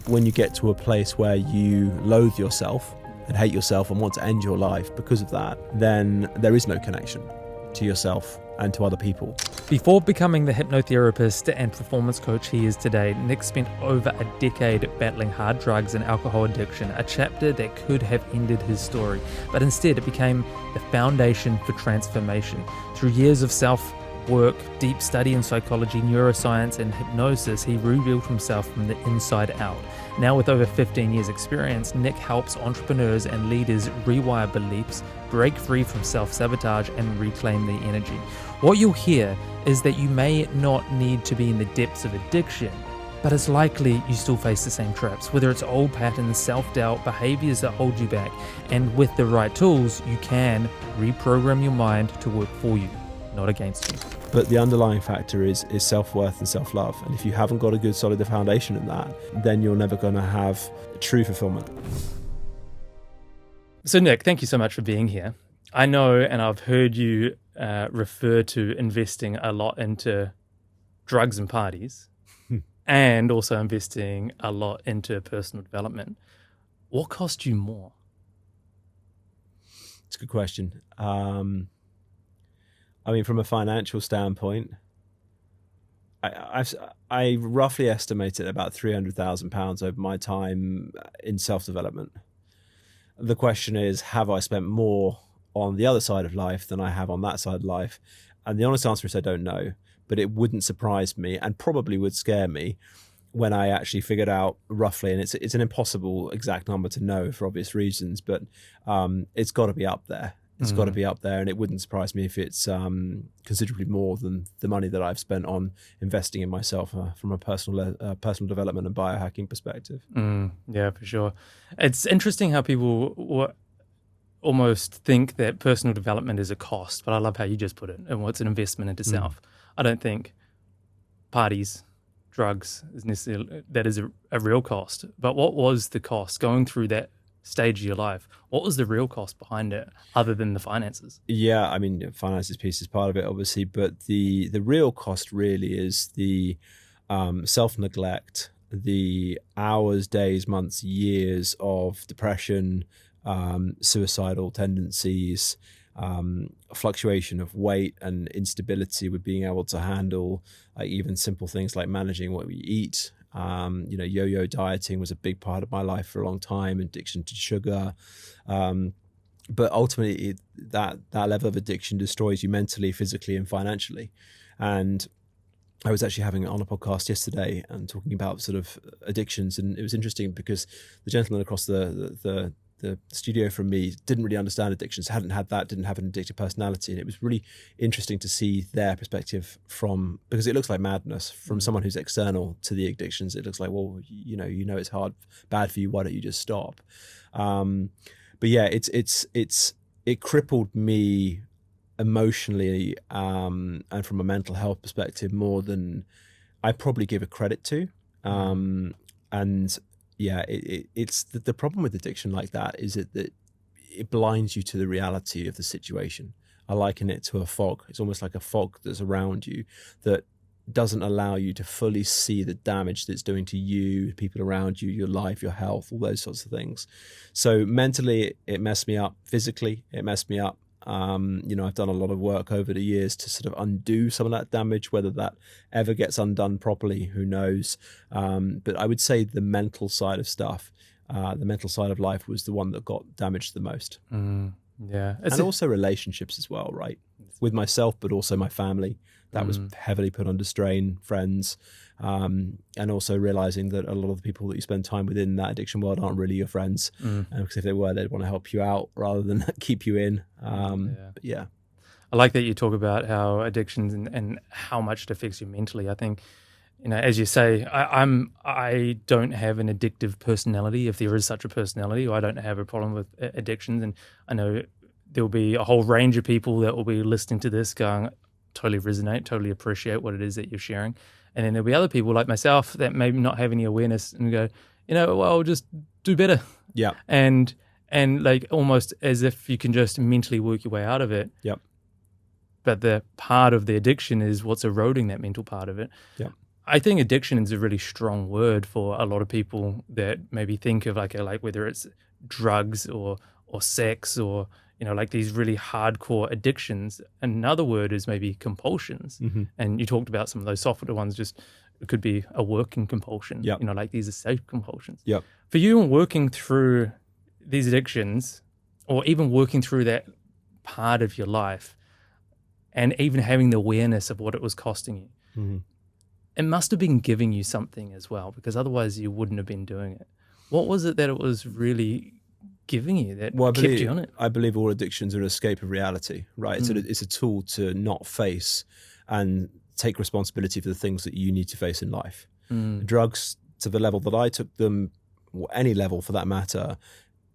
when you get to a place where you loathe yourself and hate yourself and want to end your life because of that, then there is no connection to yourself and to other people. Before becoming the hypnotherapist and performance coach he is today, Nick spent over a decade battling hard drugs and alcohol addiction, a chapter that could have ended his story, but instead it became the foundation for transformation. Through years of self-work, deep study in psychology, neuroscience, and hypnosis, he rebuilt himself from the inside out. Now with over 15 years experience, Nick helps entrepreneurs and leaders rewire beliefs, break free from self-sabotage, and reclaim their energy. What you'll hear is that you may not need to be in the depths of addiction, but it's likely you still face the same traps, whether it's old patterns, self-doubt, behaviors that hold you back. And with the right tools, you can reprogram your mind to work for you, not against you. But the underlying factor is self-worth and self-love. And if you haven't got a good solid foundation in that, then you're never going to have true fulfillment. So Nick, thank you so much for being here. I know, and I've heard you refer to investing a lot into drugs and parties and also investing a lot into personal development. What cost you more? It's a good question. I mean, from a financial standpoint, I roughly estimated about £300,000 over my time in self-development. The question is, have I spent more on the other side of life than I have on that side of life? And the honest answer is I don't know, but it wouldn't surprise me and probably would scare me when I actually figured out roughly, and it's an impossible exact number to know for obvious reasons, but it's got to be up there. It's got to be up there, and it wouldn't surprise me if it's considerably more than the money that I've spent on investing in myself from a personal development and biohacking perspective. Yeah, for sure. It's interesting how people almost think that personal development is a cost, but I love how you just put it, and what's an investment into self. I don't think parties, drugs is necessarily that is a real cost. But what was the cost going through that stage of your life? What was the real cost behind it other than the finances? Yeah, I mean, finances piece is part of it, obviously, but the real cost really is the self-neglect, the hours, days, months, years of depression, suicidal tendencies, fluctuation of weight and instability with being able to handle even simple things like managing what we eat. Yo-yo dieting was a big part of my life for a long time, addiction to sugar. But ultimately that level of addiction destroys you mentally, physically, and financially. And I was actually having it on a podcast yesterday and talking about sort of addictions. And it was interesting because the gentleman across the studio from me didn't really understand addictions, didn't have an addictive personality. And it was really interesting to see their perspective because it looks like madness from someone who's external to the addictions. It looks like, well, it's bad for you. Why don't you just stop? But yeah, it crippled me emotionally and from a mental health perspective more than I probably give it credit to. And yeah, it's the problem with addiction like that is that it blinds you to the reality of the situation. I liken it to a fog. It's almost like a fog that's around you that doesn't allow you to fully see the damage that it's doing to you, people around you, your life, your health, all those sorts of things. So mentally, it messed me up. Physically, it messed me up. I've done a lot of work over the years to sort of undo some of that damage. Whether that ever gets undone properly, who knows? But I would say the mental side of stuff, the mental side of life was the one that got damaged the most. Yeah. And also relationships as well, right? With myself, but also my family. That was heavily put under strain, friends, and also realizing that a lot of the people that you spend time with in that addiction world aren't really your friends. Because if they were, they'd want to help you out rather than keep you in. But yeah. I like that you talk about how addictions and how much it affects you mentally. I think, as you say, I don't have an addictive personality, if there is such a personality, or I don't have a problem with addictions. And I know there'll be a whole range of people that will be listening to this going, totally resonate, totally appreciate what it is that you're sharing. And then there'll be other people like myself that maybe not have any awareness and go, well, just do better. Yeah. And like almost as if you can just mentally work your way out of it. Yep. But the part of the addiction is what's eroding that mental part of it. Yeah. I think addiction is a really strong word for a lot of people that maybe think of like whether it's drugs or sex or like these really hardcore addictions. Another word is maybe compulsions, and you talked about some of those softer ones. Just it could be a working compulsion. Yep. Like these are safe compulsions. Yep. For you, working through these addictions, or even working through that part of your life, and even having the awareness of what it was costing you. It must have been giving you something as well, because otherwise you wouldn't have been doing it. What was it that it was really giving you that kept you on it? I believe all addictions are an escape of reality, right? It's a tool to not face and take responsibility for the things that you need to face in life. Drugs, to the level that I took them, or any level for that matter,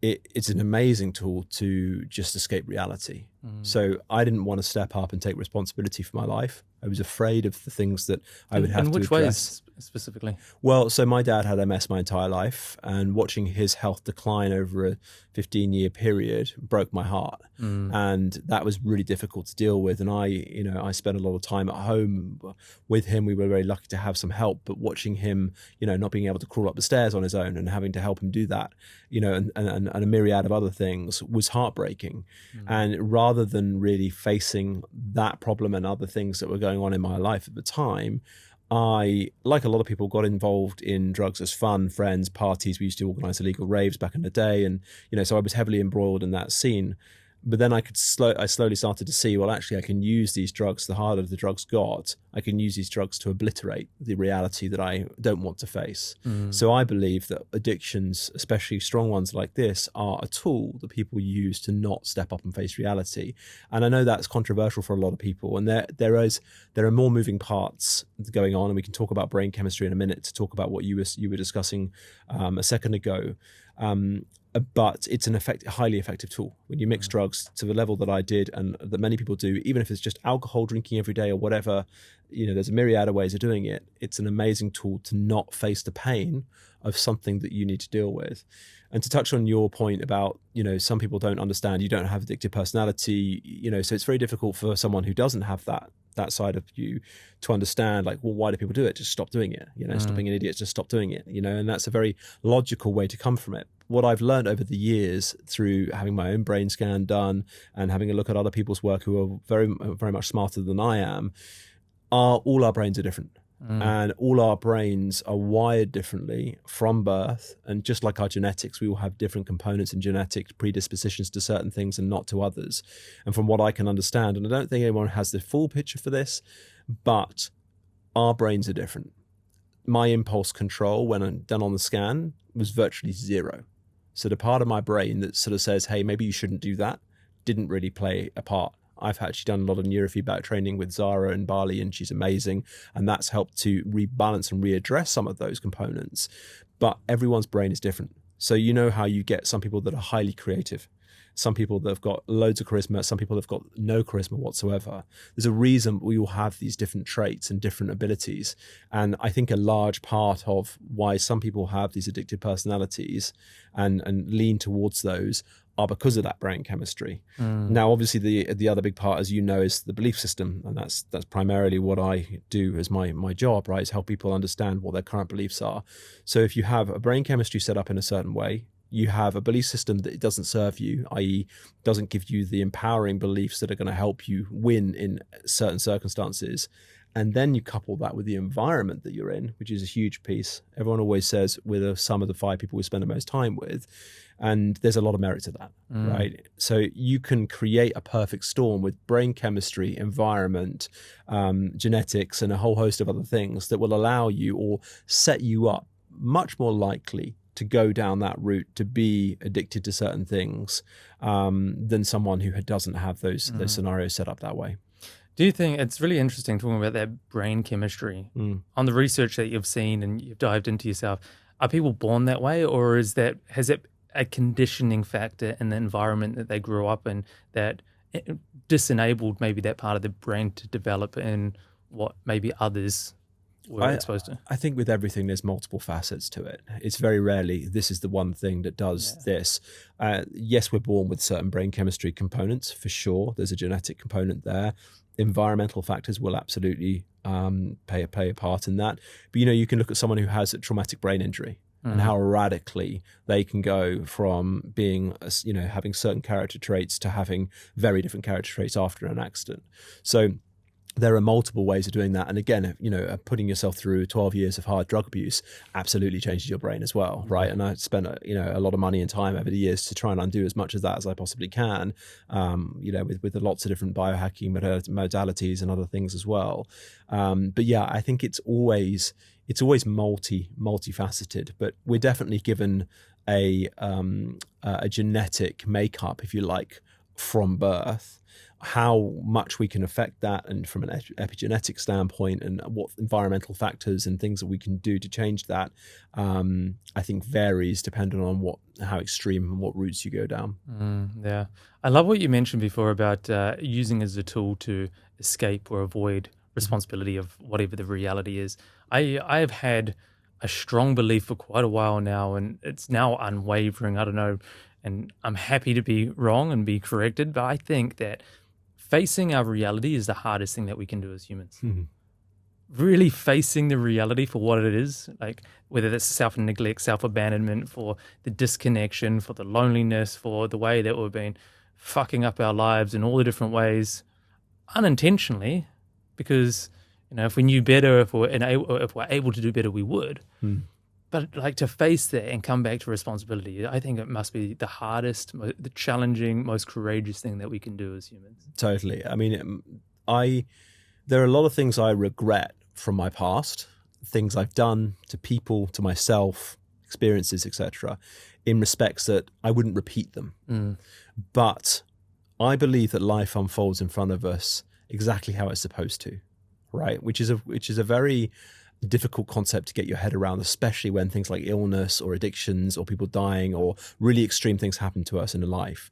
it's an amazing tool to just escape reality. So I didn't want to step up and take responsibility for my life. I was afraid of the things that I would have to address. In which ways specifically? Well, so my dad had MS my entire life, and watching his health decline over a 15-year period broke my heart. And that was really difficult to deal with. And I spent a lot of time at home with him. We were very lucky to have some help, but watching him, not being able to crawl up the stairs on his own and having to help him do that, and a myriad of other things was heartbreaking. And rather than really facing that problem and other things that were going on in my life at the time, I, like a lot of people, got involved in drugs as fun, friends, parties. We used to organize illegal raves back in the day. And, so I was heavily embroiled in that scene. But then I slowly started to see, well, actually, I can use these drugs. The harder the drugs got, I can use these drugs to obliterate the reality that I don't want to face. So I believe that addictions, especially strong ones like this, are a tool that people use to not step up and face reality. And I know that's controversial for a lot of people. And there are more moving parts going on. And we can talk about brain chemistry in a minute to talk about what you were discussing a second ago. But it's highly effective tool. When you mix drugs to the level that I did and that many people do, even if it's just alcohol drinking every day or whatever, there's a myriad of ways of doing it. It's an amazing tool to not face the pain of something that you need to deal with. And to touch on your point about, some people don't understand, you don't have addictive personality, so it's very difficult for someone who doesn't have that side of you to understand, like, well, why do people do it? Just stop doing it, stop being an idiot, just stop doing it, and that's a very logical way to come from it. What I've learned over the years through having my own brain scan done and having a look at other people's work who are very, very much smarter than I am, all our brains are different. And all our brains are wired differently from birth. And just like our genetics, we all have different components and genetic predispositions to certain things and not to others. And from what I can understand, and I don't think anyone has the full picture for this, but our brains are different. My impulse control when I'm done on the scan was virtually zero. So the part of my brain that sort of says, hey, maybe you shouldn't do that, didn't really play a part. I've actually done a lot of neurofeedback training with Zara in Bali, and she's amazing. And that's helped to rebalance and readdress some of those components. But everyone's brain is different. So how you get some people that are highly creative, some people that have got loads of charisma, some people that have got no charisma whatsoever. There's a reason we all have these different traits and different abilities. And I think a large part of why some people have these addictive personalities and lean towards those are because of that brain chemistry. Now, obviously, the other big part, as you know, is the belief system, and that's primarily what I do as my job, right? Is help people understand what their current beliefs are. So if you have a brain chemistry set up in a certain way, you have a belief system that it doesn't serve you, i.e. doesn't give you the empowering beliefs that are going to help you win in certain circumstances. And then you couple that with the environment that you're in, which is a huge piece. Everyone always says we're the sum of the 5 people we spend the most time with. And there's a lot of merit to that, right? So you can create a perfect storm with brain chemistry, environment, genetics, and a whole host of other things that will allow you or set you up much more likely to go down that route, to be addicted to certain things than someone who doesn't have those scenarios set up that way. Do you think it's really interesting talking about that brain chemistry on the research that you've seen and you've dived into yourself? Are people born that way, or has it a conditioning factor in the environment that they grew up in that disenabled maybe that part of the brain to develop in what maybe others were exposed to? I think with everything, there's multiple facets to it. It's very rarely this is the one thing that does this. Yes, we're born with certain brain chemistry components, for sure. There's a genetic component there. environmental factors will absolutely play a part in that. But, you can look at someone who has a traumatic brain injury and how radically they can go from being, having certain character traits to having very different character traits after an accident. So there are multiple ways of doing that. And again, putting yourself through 12 years of hard drug abuse absolutely changes your brain as well, right? And I spent a lot of money and time over the years to try and undo as much of that as I possibly can, with lots of different biohacking modalities and other things as well. But yeah, I think it's always multifaceted, but we're definitely given a genetic makeup, if you like, from birth. How much we can affect that, and from an epigenetic standpoint, and what environmental factors and things that we can do to change that, I think varies depending on how extreme and what routes you go down. Yeah, I love what you mentioned before about using as a tool to escape or avoid responsibility of whatever the reality is. I have had a strong belief for quite a while now, and it's now unwavering. I don't know, and I'm happy to be wrong and be corrected, but I think that facing our reality is the hardest thing that we can do as humans. Really facing the reality for what it is, like whether that's self-neglect, self-abandonment, for the disconnection, for the loneliness, for the way that we've been fucking up our lives in all the different ways unintentionally, because if we knew better, if we're able to do better, we would. But like, to face that and come back to responsibility, I think it must be the hardest, the challenging, most courageous thing that we can do as humans. Totally. I mean, there are a lot of things I regret from my past, things I've done to people, to myself, experiences, etc., in respects that I wouldn't repeat them. But I believe that life unfolds in front of us exactly how it's supposed to, right? Which is a very difficult concept to get your head around, especially when things like illness or addictions or people dying or really extreme things happen to us in life.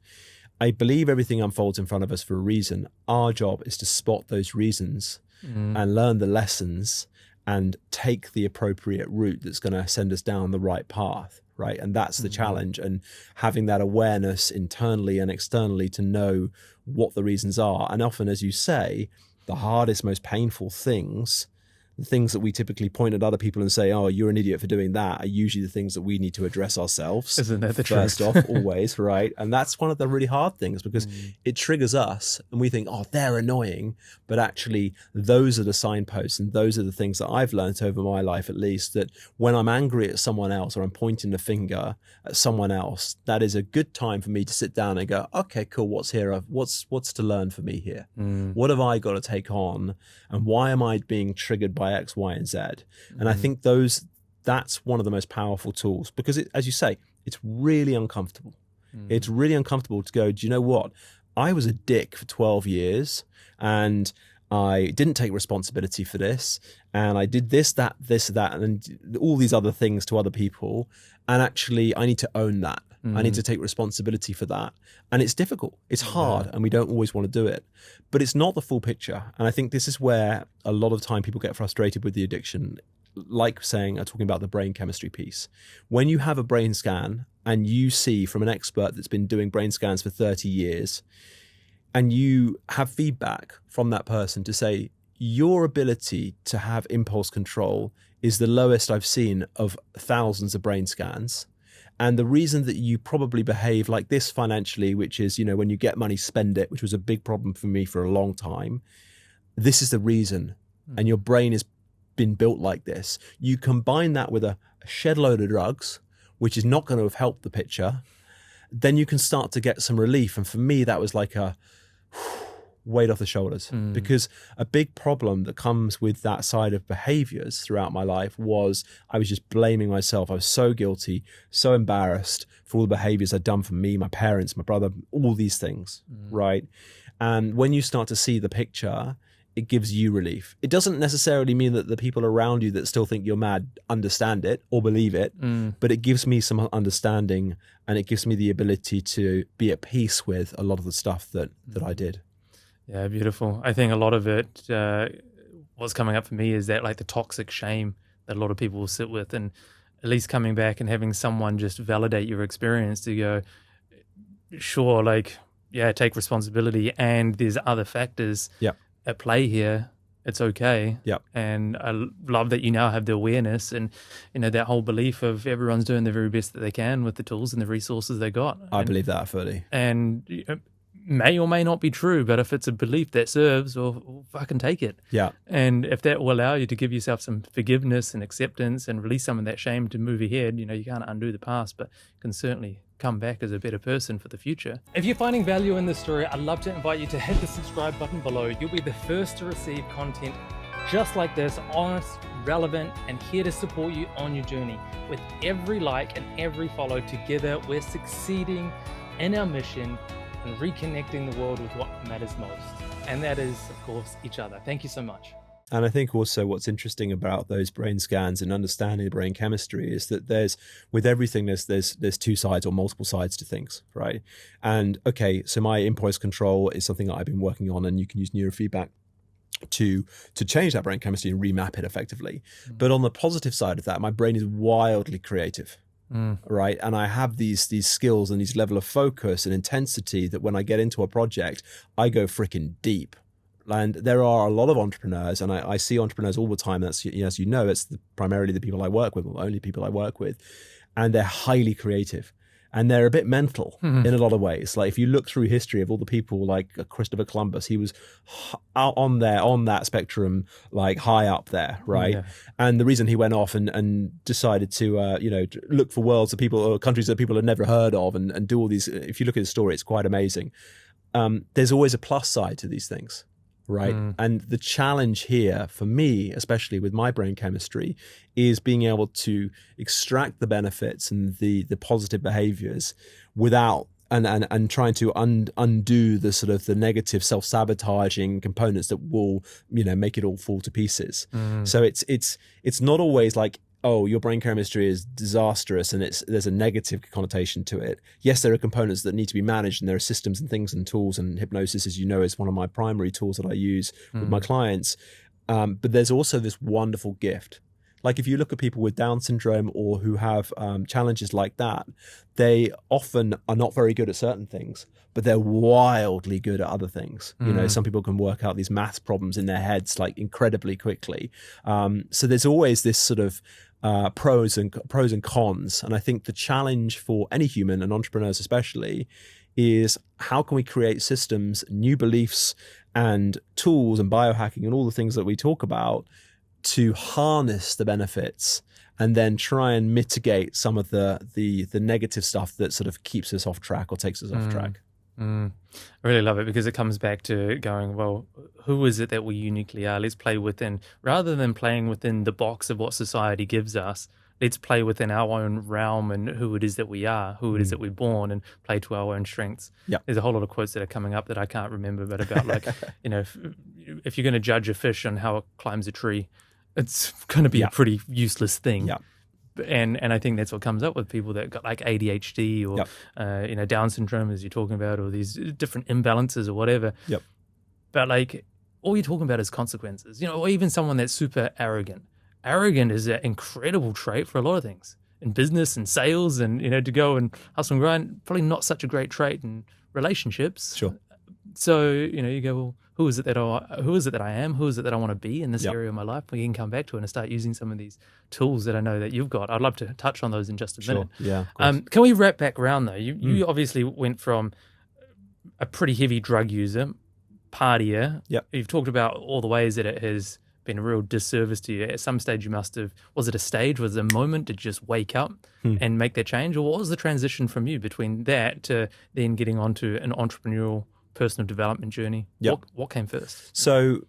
I believe everything unfolds in front of us for a reason. Our job is to spot those reasons and learn the lessons and take the appropriate route that's going to send us down the right path, right? And that's the challenge, and having that awareness internally and externally to know what the reasons are. And often, as you say, the hardest, most painful things, the things that we typically point at other people and say, oh, you're an idiot for doing that, are usually the things that we need to address ourselves. Isn't that the first truth? off, always, right? And that's one of the really hard things, because it triggers us and we think, oh, they're annoying. But actually, those are the signposts, and those are the things that I've learned over my life, at least, that when I'm angry at someone else or I'm pointing the finger at someone else, that is a good time for me to sit down and go, okay, cool, what's here? What's to learn for me here? What have I got to take on? And why am I being triggered by X, Y, and Z? And I think that's one of the most powerful tools, because as you say, it's really uncomfortable. It's really uncomfortable to go, do you know what? I was a dick for 12 years and I didn't take responsibility for this, and I did this, that, and all these other things to other people. And actually, I need to own that. I need to take responsibility for that. And it's difficult. It's hard, and we don't always want to do it. But it's not the full picture. And I think this is where a lot of time people get frustrated with the addiction, like talking about the brain chemistry piece. When you have a brain scan and you see from an expert that's been doing brain scans for 30 years, and you have feedback from that person to say, your ability to have impulse control is the lowest I've seen of thousands of brain scans. And the reason that you probably behave like this financially, which is, when you get money, spend it, which was a big problem for me for a long time. This is the reason. And your brain has been built like this. You combine that with a shed load of drugs, which is not going to have helped the picture, then you can start to get some relief. And for me, that was like a weight off the shoulders, because a big problem that comes with that side of behaviors throughout my life was I was just blaming myself. I was so guilty, so embarrassed for all the behaviors I'd done for me, my parents, my brother, all these things, right? And when you start to see the picture, it gives you relief. It doesn't necessarily mean that the people around you that still think you're mad understand it or believe it, but it gives me some understanding, and it gives me the ability to be at peace with a lot of the stuff that I did. Yeah, beautiful. I think a lot of it, what's coming up for me is that, like, the toxic shame that a lot of people will sit with, and at least coming back and having someone just validate your experience to go, sure, like, yeah, take responsibility, and there's other factors. Yeah. at play here. It's okay. Yep. And I love that you now have the awareness and, that whole belief of everyone's doing the very best that they can with the tools and the resources they got. I believe that fully. And may or may not be true, but if it's a belief that serves, well, fucking take it. Yeah. And if that will allow you to give yourself some forgiveness and acceptance and release some of that shame to move ahead, you can't undo the past, but you can certainly come back as a better person for the future. If you're finding value in this story, I'd love to invite you to hit the subscribe button below. You'll be the first to receive content just like this, honest, relevant, and here to support you on your journey. With every like and every follow, together we're succeeding in our mission and reconnecting the world with what matters most. And that is, of course, each other. Thank you so much. And I think also what's interesting about those brain scans and understanding the brain chemistry is that with everything, there's two sides or multiple sides to things, right? And okay, so my impulse control is something that I've been working on, and you can use neurofeedback to change that brain chemistry and remap it effectively. But on the positive side of that, my brain is wildly creative. Right. And I have these skills and these level of focus and intensity that when I get into a project, I go freaking deep. And there are a lot of entrepreneurs, and I see entrepreneurs all the time. That's, as you know, it's primarily the people I work with, or the only people I work with, and they're highly creative. And they're a bit mental in a lot of ways. Like if you look through history of all the people like Christopher Columbus, he was out on that spectrum, like high up there, right? Yeah. And the reason he went off and decided to, look for worlds of people or countries that people had never heard of and do all these, if you look at his story, it's quite amazing. There's always a plus side to these things. Right. And the challenge here for me, especially with my brain chemistry, is being able to extract the benefits and the positive behaviors without and trying to undo the sort of the negative self-sabotaging components that will, make it all fall to pieces. So it's not always like, oh, your brain chemistry is disastrous and there's a negative connotation to it. Yes, there are components that need to be managed, and there are systems and things and tools, and hypnosis, as you know, is one of my primary tools that I use with my clients. But there's also this wonderful gift. Like if you look at people with Down syndrome or who have challenges like that, they often are not very good at certain things, but they're wildly good at other things. Some people can work out these maths problems in their heads like incredibly quickly. So there's always this sort of pros and cons. And I think the challenge for any human, and entrepreneurs especially, is how can we create systems, new beliefs and tools and biohacking and all the things that we talk about to harness the benefits and then try and mitigate some of the negative stuff that sort of keeps us off track or takes us off track. I really love it because it comes back to going, well, who is it that we uniquely are? Let's play within, rather than playing within the box of what society gives us. Let's play within our own realm and who it is that we are, who it is that we're born, and play to our own strengths. Yep. There's a whole lot of quotes that are coming up that I can't remember, but about like, if you're going to judge a fish on how it climbs a tree, it's going to be a pretty useless thing. Yeah. And I think that's what comes up with people that got like ADHD or Down syndrome, as you're talking about, or these different imbalances or whatever. Yep. But like all you're talking about is consequences. Or even someone that's super arrogant. Arrogant is an incredible trait for a lot of things in business and sales, and to go and hustle and grind. Probably not such a great trait in relationships. Sure. So you go, well, who is it that I am? Who is it that I want to be in this area of my life? We can come back to it and start using some of these tools that I know that you've got. I'd love to touch on those in just a minute. Yeah. Can we wrap back around though? You obviously went from a pretty heavy drug user, partier. Yep. You've talked about all the ways that it has been a real disservice to you. At some stage you must have, was it a stage, was it a moment to just wake up and make that change? Or what was the transition from you between that to then getting onto an entrepreneurial personal development journey? Yep. What came first? So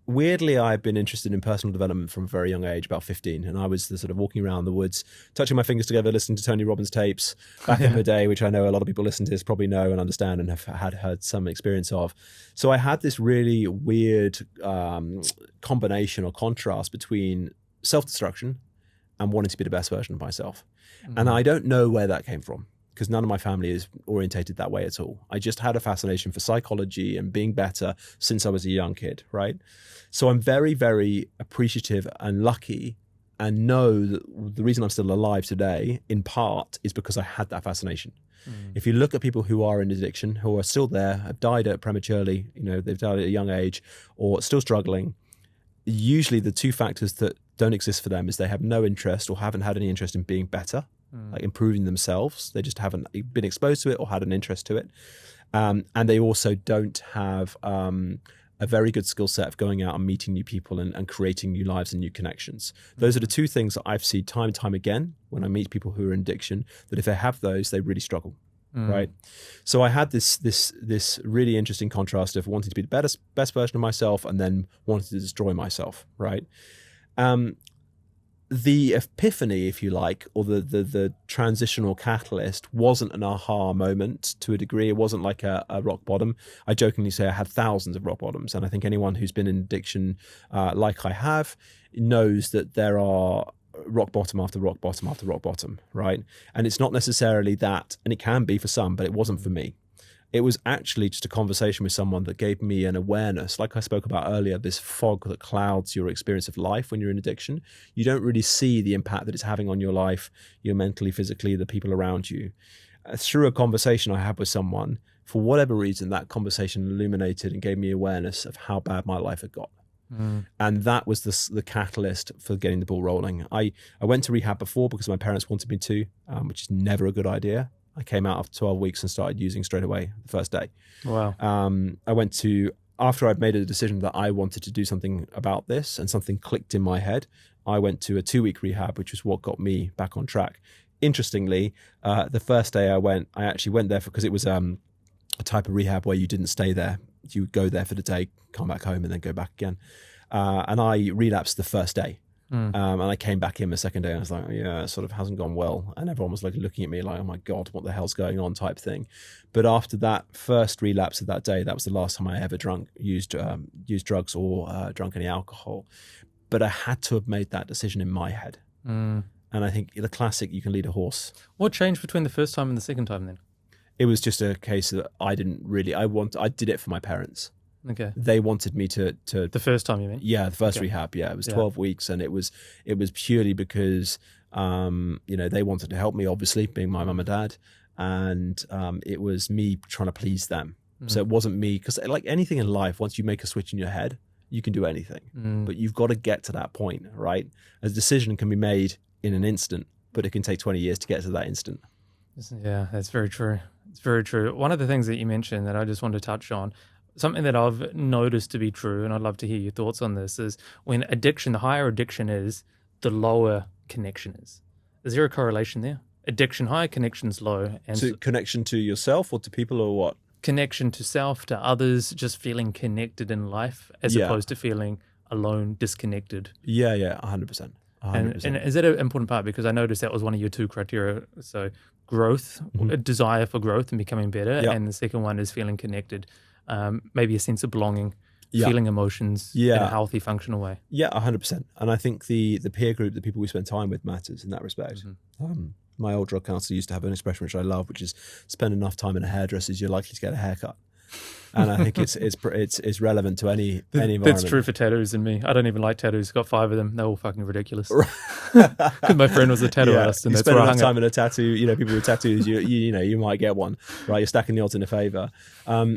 weirdly, I've been interested in personal development from a very young age, about 15. And I was sort of walking around the woods, touching my fingers together, listening to Tony Robbins tapes back in the day, which I know a lot of people listen to this probably know and understand and have heard some experience of. So I had this really weird combination or contrast between self-destruction and wanting to be the best version of myself. And I don't know where that came from, because none of my family is orientated that way at all. I just had a fascination for psychology and being better since I was a young kid, right? So I'm very, very appreciative and lucky know that the reason I'm still alive today, in part, is because I had that fascination. If you look at people who are in addiction, who are still there, have died prematurely, they've died at a young age, or still struggling, usually the two factors that don't exist for them is they have no interest or haven't had any interest in being better, like improving themselves. They just haven't been exposed to it or had an interest to it. And they also don't have a very good skill set of going out and meeting new people and creating new lives and new connections. Those are the two things that I've seen time and time again when I meet people who are in addiction, that if they have those, they really struggle, right? So I had this really interesting contrast of wanting to be the best version of myself and then wanting to destroy myself, right? The epiphany, if you like, or the transitional catalyst wasn't an aha moment to a degree. It wasn't like a rock bottom. I jokingly say I had thousands of rock bottoms. And I think anyone who's been in addiction like I have knows that there are rock bottom after rock bottom after rock bottom, right? And it's not necessarily that, and it can be for some, but it wasn't for me. It was actually just a conversation with someone that gave me an awareness, like I spoke about earlier, this fog that clouds your experience of life when you're in addiction. You don't really see the impact that it's having on your life, your mentally, physically, the people around you. Through a conversation I had with someone, for whatever reason, that conversation illuminated and gave me awareness of how bad my life had got. And that was the catalyst for getting the ball rolling. I went to rehab before because my parents wanted me to, which is never a good idea. I came out after 12 weeks and started using straight away the first day. Wow. After I'd made a decision that I wanted to do something about this and something clicked in my head, I went to a 2-week rehab, which was what got me back on track. Interestingly, the first day I actually went there because it was a type of rehab where you didn't stay there. You would go there for the day, come back home and then go back again. And I relapsed the first day. And I came back in the second day and I was like, yeah, it sort of hasn't gone well. And everyone was like looking at me like, oh my God, what the hell's going on type thing. But after that first relapse of that day, that was the last time I ever used drugs or drunk any alcohol. But I had to have made that decision in my head. And I think the classic, you can lead a horse. What changed between the first time and the second time then? It was just a case that I did it for my parents. Okay. They wanted me to The first time, you mean? Yeah, the first rehab. Yeah, it was 12 weeks, and it was purely because they wanted to help me, obviously, being my mum and dad, and it was me trying to please them. So it wasn't me, because like anything in life, once you make a switch in your head, you can do anything, but you've got to get to that point, right? A decision can be made in an instant, but it can take 20 years to get to that instant. Yeah, that's very true. It's very true. One of the things that you mentioned that I just want to touch on, something that I've noticed to be true, and I'd love to hear your thoughts on this, is when the higher addiction is, the lower connection is. Is there a correlation there? Addiction high, connection's low. And so connection to yourself or to people or what? Connection to self, to others, just feeling connected in life as opposed to feeling alone, disconnected. Yeah, 100%. 100%. And is that an important part? Because I noticed that was one of your two criteria. So growth, a desire for growth and becoming better. And the second one is feeling connected. Maybe a sense of belonging, feeling emotions in a healthy, functional way. Yeah, 100%. And I think the peer group, the people we spend time with, matters in that respect. My old drug counselor used to have an expression which I love, which is spend enough time in a hairdresser's, you're likely to get a haircut. And I think it's relevant to any environment. That's true for tattoos and me. I don't even like tattoos. Got 5 of them. They're all fucking ridiculous. Because my friend was a tattoo artist, and you that's spend where I enough hung time in a tattoo. People with tattoos, you might get one, right? You're stacking the odds in a favor.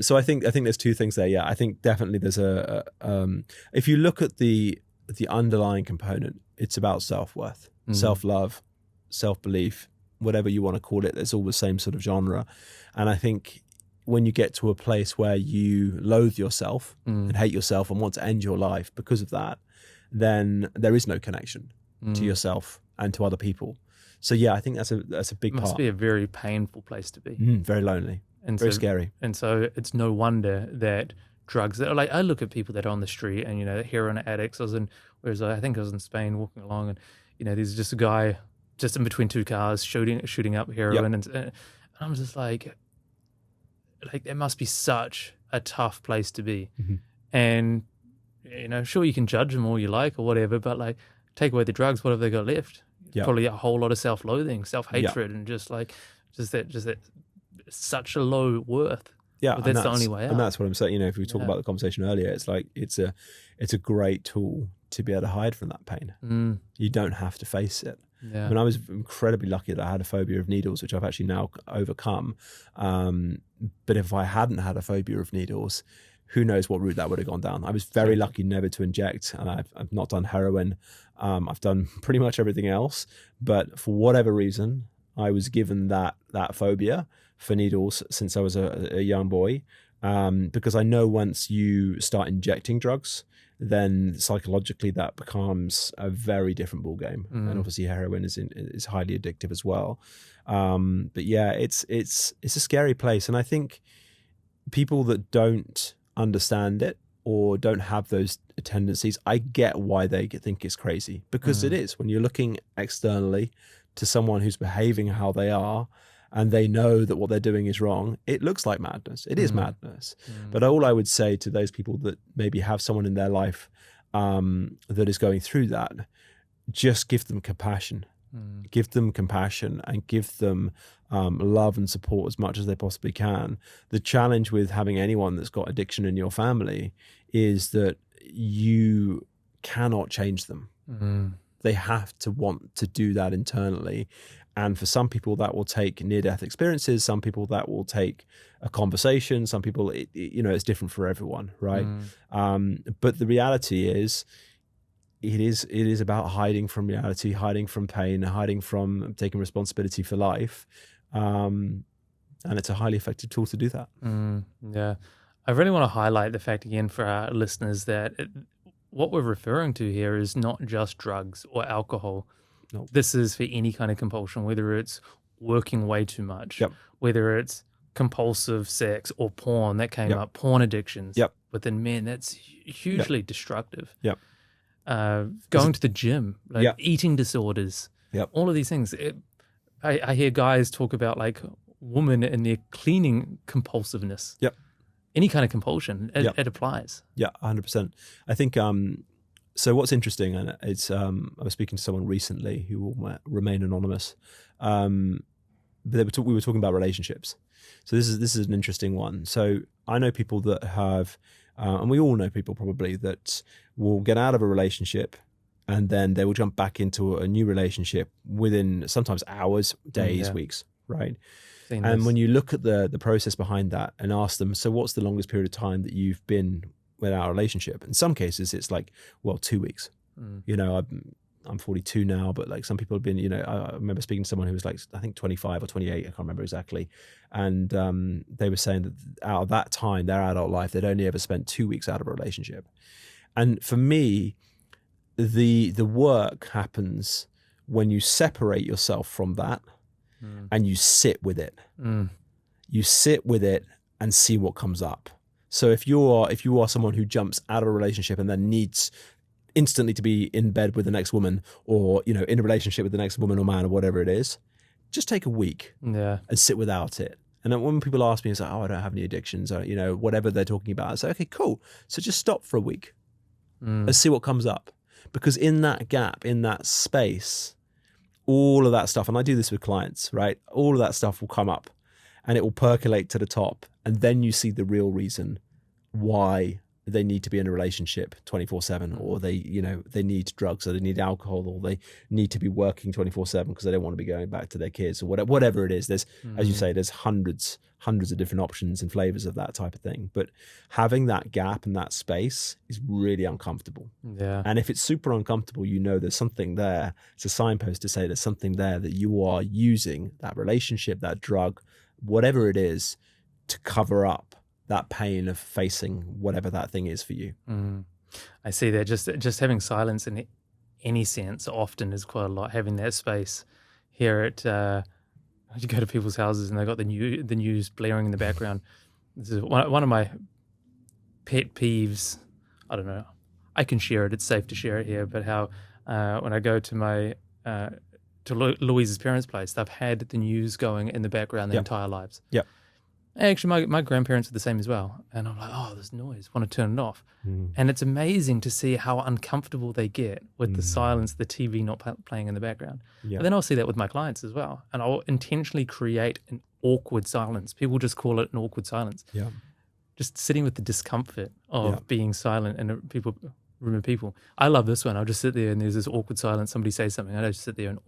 So I think there's two things there. Yeah, I think definitely there's if you look at the underlying component, it's about self-worth, self-love, self-belief, whatever you want to call it. It's all the same sort of genre, and I think when you get to a place where you loathe yourself and hate yourself and want to end your life because of that, then there is no connection to yourself and to other people. So yeah, I think that's a big part. It must be a very painful place to be. Very lonely and very scary. And so it's no wonder that drugs, like I look at people that are on the street and, heroin addicts. I think I was in Spain walking along and, there's just a guy just in between 2 cars shooting up heroin. And I'm just like it must be such a tough place to be. And, sure, you can judge them all you like or whatever, but take away the drugs, what have they got left? Probably a whole lot of self-loathing, self-hatred, and just that such a low worth. Yeah, but that's the only way out. And that's what I'm saying. If we talk about the conversation earlier, it's like it's a great tool to be able to hide from that pain. You don't have to face it. Yeah. I mean, I was incredibly lucky that I had a phobia of needles, which I've actually now overcome. But if I hadn't had a phobia of needles, who knows what route that would have gone down. I was very lucky never to inject, and I've not done heroin. I've done pretty much everything else. But for whatever reason, I was given that phobia for needles since I was a young boy. Because I know once you start injecting drugs, then psychologically that becomes a very different ballgame. And obviously heroin is highly addictive as well. But yeah, it's a scary place. And I think people that don't understand it or don't have those tendencies, I get why they think it's crazy, because it is. When you're looking externally to someone who's behaving how they are, and they know that what they're doing is wrong, it looks like madness. It is madness. But all I would say to those people that maybe have someone in their life that is going through that, just give them compassion. Give them compassion and give them love and support as much as they possibly can. The challenge with having anyone that's got addiction in your family is that you cannot change them. They have to want to do that internally. And for some people that will take near-death experiences, some people that will take a conversation, some people, it's different for everyone, right? But the reality is, it is about hiding from reality, hiding from pain, hiding from taking responsibility for life. And it's a highly effective tool to do that. Yeah. I really want to highlight the fact again for our listeners that what we're referring to here is not just drugs or alcohol. No. This is for any kind of compulsion, whether it's working way too much, whether it's compulsive sex or porn that came up, porn addictions within men, that's hugely destructive. Going to the gym, like eating disorders, all of these things. I hear guys talk about like women and their cleaning compulsiveness. Any kind of compulsion, it applies. 100%. I think so what's interesting, and it's I was speaking to someone recently who will remain anonymous, but we were talking about relationships. So this is an interesting one. So I know people that have, and we all know people probably that will get out of a relationship and then they will jump back into a new relationship within sometimes hours, days, weeks, right? And when you look at the process behind that and ask them, so what's the longest period of time that you've been without a relationship? In some cases, it's like, 2 weeks. I'm 42 now, but like some people have been, I remember speaking to someone who was like, I think 25 or 28, I can't remember exactly. And they were saying that out of that time, their adult life, they'd only ever spent 2 weeks out of a relationship. And for me, the work happens when you separate yourself from that and you sit with it. You sit with it and see what comes up. So if you are someone who jumps out of a relationship and then needs instantly to be in bed with the next woman, or in a relationship with the next woman or man or whatever it is, just take a week and sit without it. And then when people ask me, it's like, I don't have any addictions, or whatever they're talking about, I say, okay, cool. So just stop for a week and see what comes up. Because in that gap, in that space, all of that stuff, and I do this with clients, right? All of that stuff will come up and it will percolate to the top. And then you see the real reason why they need to be in a relationship 24/7, or they need drugs, or they need alcohol, or they need to be working 24/7 because they don't want to be going back to their kids, or whatever it is. There's, as you say, there's hundreds of different options and flavors of that type of thing. But having that gap and that space is really uncomfortable. And if it's super uncomfortable, there's something there. It's a signpost to say there's something there that you are using, that relationship, that drug, whatever it is, to cover up that pain of facing whatever that thing is for you. I see that just having silence in any sense often is quite a lot. Having that space here at you go to people's houses and they got the news blaring in the background. This is one of my pet peeves. I don't know. I can share it. It's safe to share it here. But how when I go to my to Louise's parents' place, they've had the news going in the background their entire lives. Actually, my grandparents are the same as well. And I'm like, oh, there's noise. Want to turn it off. And it's amazing to see how uncomfortable they get with the silence, the TV not playing in the background. But then I'll see that with my clients as well. And I'll intentionally create an awkward silence. People just call it an awkward silence. Just sitting with the discomfort of being silent and people room of people. I love this one. I'll just sit there and there's this awkward silence. Somebody says something. I just sit there and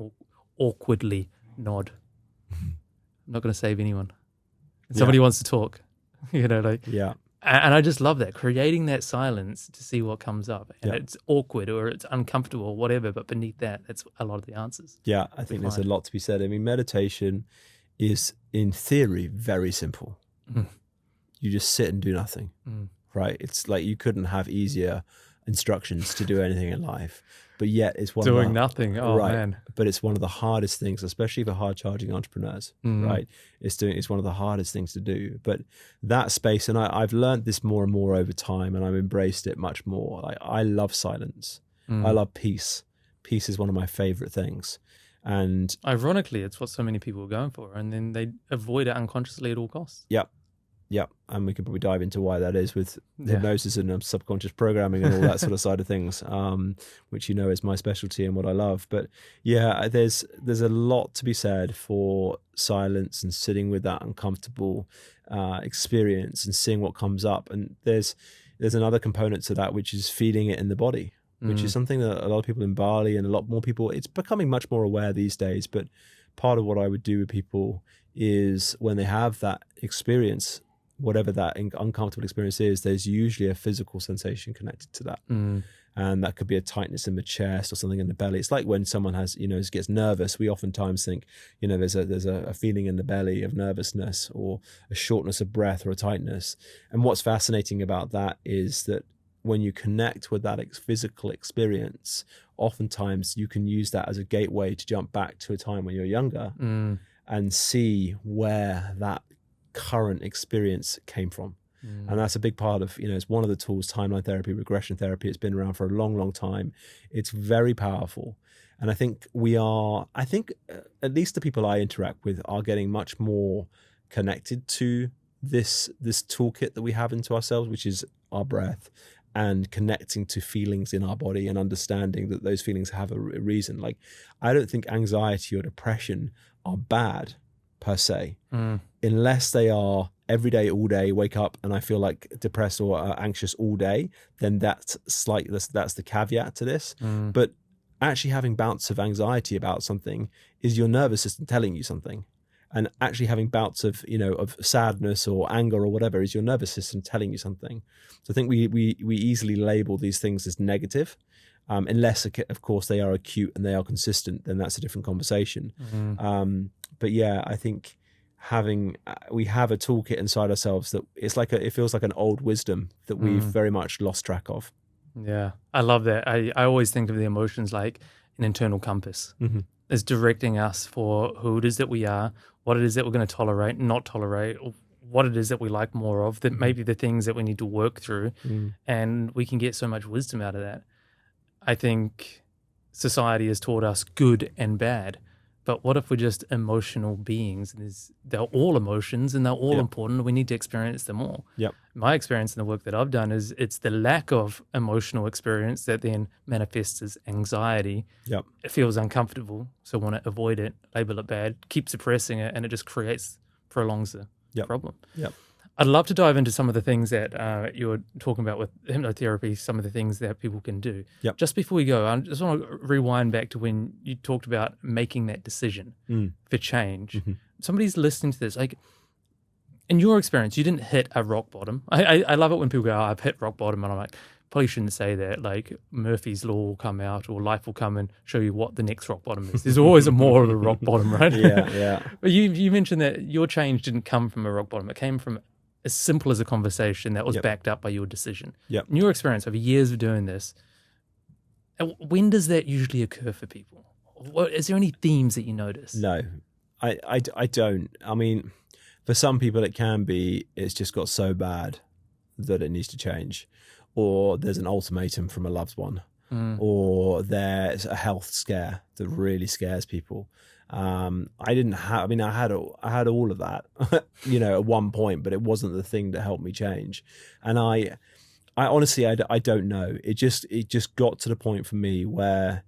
awkwardly nod. I'm not going to save anyone. And somebody wants to talk, Yeah. And I just love that, creating that silence to see what comes up. And Yeah. it's awkward or it's uncomfortable or whatever, but beneath that, that's a lot of the answers. Yeah, I think there's a lot to be said. I mean, meditation is, in theory, very simple. You just sit and do nothing, right? It's like you couldn't have easier instructions to do anything in life, but yet it's one Doing of the, nothing. Oh, right, man. But it's one of the hardest things, especially for hard-charging entrepreneurs, right? It's one of the hardest things to do. But that space, and I've learned this more and more over time, and I've embraced it much more. Like, I love silence. I love peace. Peace is one of my favorite things. And ironically, it's what so many people are going for, and then they avoid it unconsciously at all costs. Yep, and we could probably dive into why that is with hypnosis and subconscious programming and all that sort of side of things, which is my specialty and what I love. But yeah, there's a lot to be said for silence and sitting with that uncomfortable experience and seeing what comes up. And there's another component to that, which is feeling it in the body, which is something that a lot of people in Bali and a lot more people, it's becoming much more aware these days. But part of what I would do with people is when they have that experience, whatever that uncomfortable experience is, there's usually a physical sensation connected to that. And that could be a tightness in the chest or something in the belly. It's like when someone gets nervous, we oftentimes think, there's a feeling in the belly of nervousness or a shortness of breath or a tightness. And what's fascinating about that is that when you connect with that physical experience, oftentimes you can use that as a gateway to jump back to a time when you're younger and see where that current experience came from. And that's a big part of, it's one of the tools, timeline therapy, regression therapy. It's been around for a long, long time. It's very powerful. And I think at least the people I interact with are getting much more connected to this toolkit that we have into ourselves, which is our breath, and connecting to feelings in our body and understanding that those feelings have a reason. Like, I don't think anxiety or depression are bad per se, unless they are every day, all day, wake up and I feel like depressed or anxious all day, then that's the caveat to this. But actually having bouts of anxiety about something is your nervous system telling you something. And actually having bouts of sadness or anger or whatever is your nervous system telling you something. So I think we easily label these things as negative, unless, of course, they are acute and they are consistent, then that's a different conversation. But yeah, I think we have a toolkit inside ourselves that it feels like an old wisdom that we've very much lost track of. Yeah, I love that. I always think of the emotions like an internal compass. It's directing us for who it is that we are, what it is that we're going to tolerate, not tolerate, or what it is that we like more of, that maybe the things that we need to work through, and we can get so much wisdom out of that. I think society has taught us good and bad, but what if we're just emotional beings? They're all emotions and they're all important. We need to experience them all. My experience in the work that I've done is it's the lack of emotional experience that then manifests as anxiety. It feels uncomfortable, so want to avoid it, label it bad, keep suppressing it, and it just prolongs the problem. I'd love to dive into some of the things that you were talking about with hypnotherapy, some of the things that people can do. Just before we go, I just want to rewind back to when you talked about making that decision for change. Somebody's listening to this, like, in your experience, you didn't hit a rock bottom. I love it when people go, I've hit rock bottom, and I'm like, probably shouldn't say that. Like, Murphy's Law will come out, or life will come and show you what the next rock bottom is. There's always more of a rock bottom, right? But you mentioned that your change didn't come from a rock bottom. It came from as simple as a conversation that was backed up by your decision. In your experience over years of doing this, when does that usually occur for people? Is there any themes that you notice? No, I don't. I mean, for some people it can be, it's just got so bad that it needs to change, or there's an ultimatum from a loved one, or there's a health scare that really scares people. I had all of that, at one point, but it wasn't the thing that helped me change. And I honestly, I don't know. It just got to the point for me where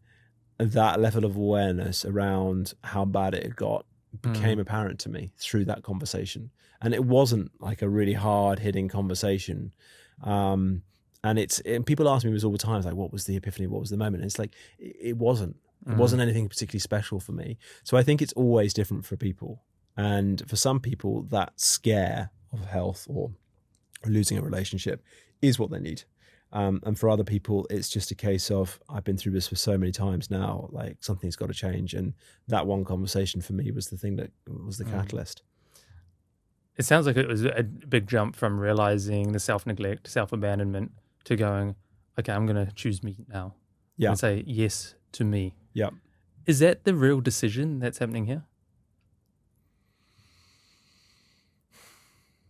that level of awareness around how bad it had got became apparent to me through that conversation. And it wasn't like a really hard hitting conversation. And And people ask me this all the time, it's like, what was the epiphany? What was the moment? And it's like, it wasn't anything particularly special for me. So I think it's always different for people. And for some people, that scare of health or losing a relationship is what they need. And for other people, it's just a case of, I've been through this for so many times now, like something's got to change. And that one conversation for me was the thing that was the catalyst. It sounds like it was a big jump from realizing the self-neglect, self-abandonment to going, okay, I'm going to choose me now. Yeah. And say yes to me. Yeah. Is that the real decision that's happening here?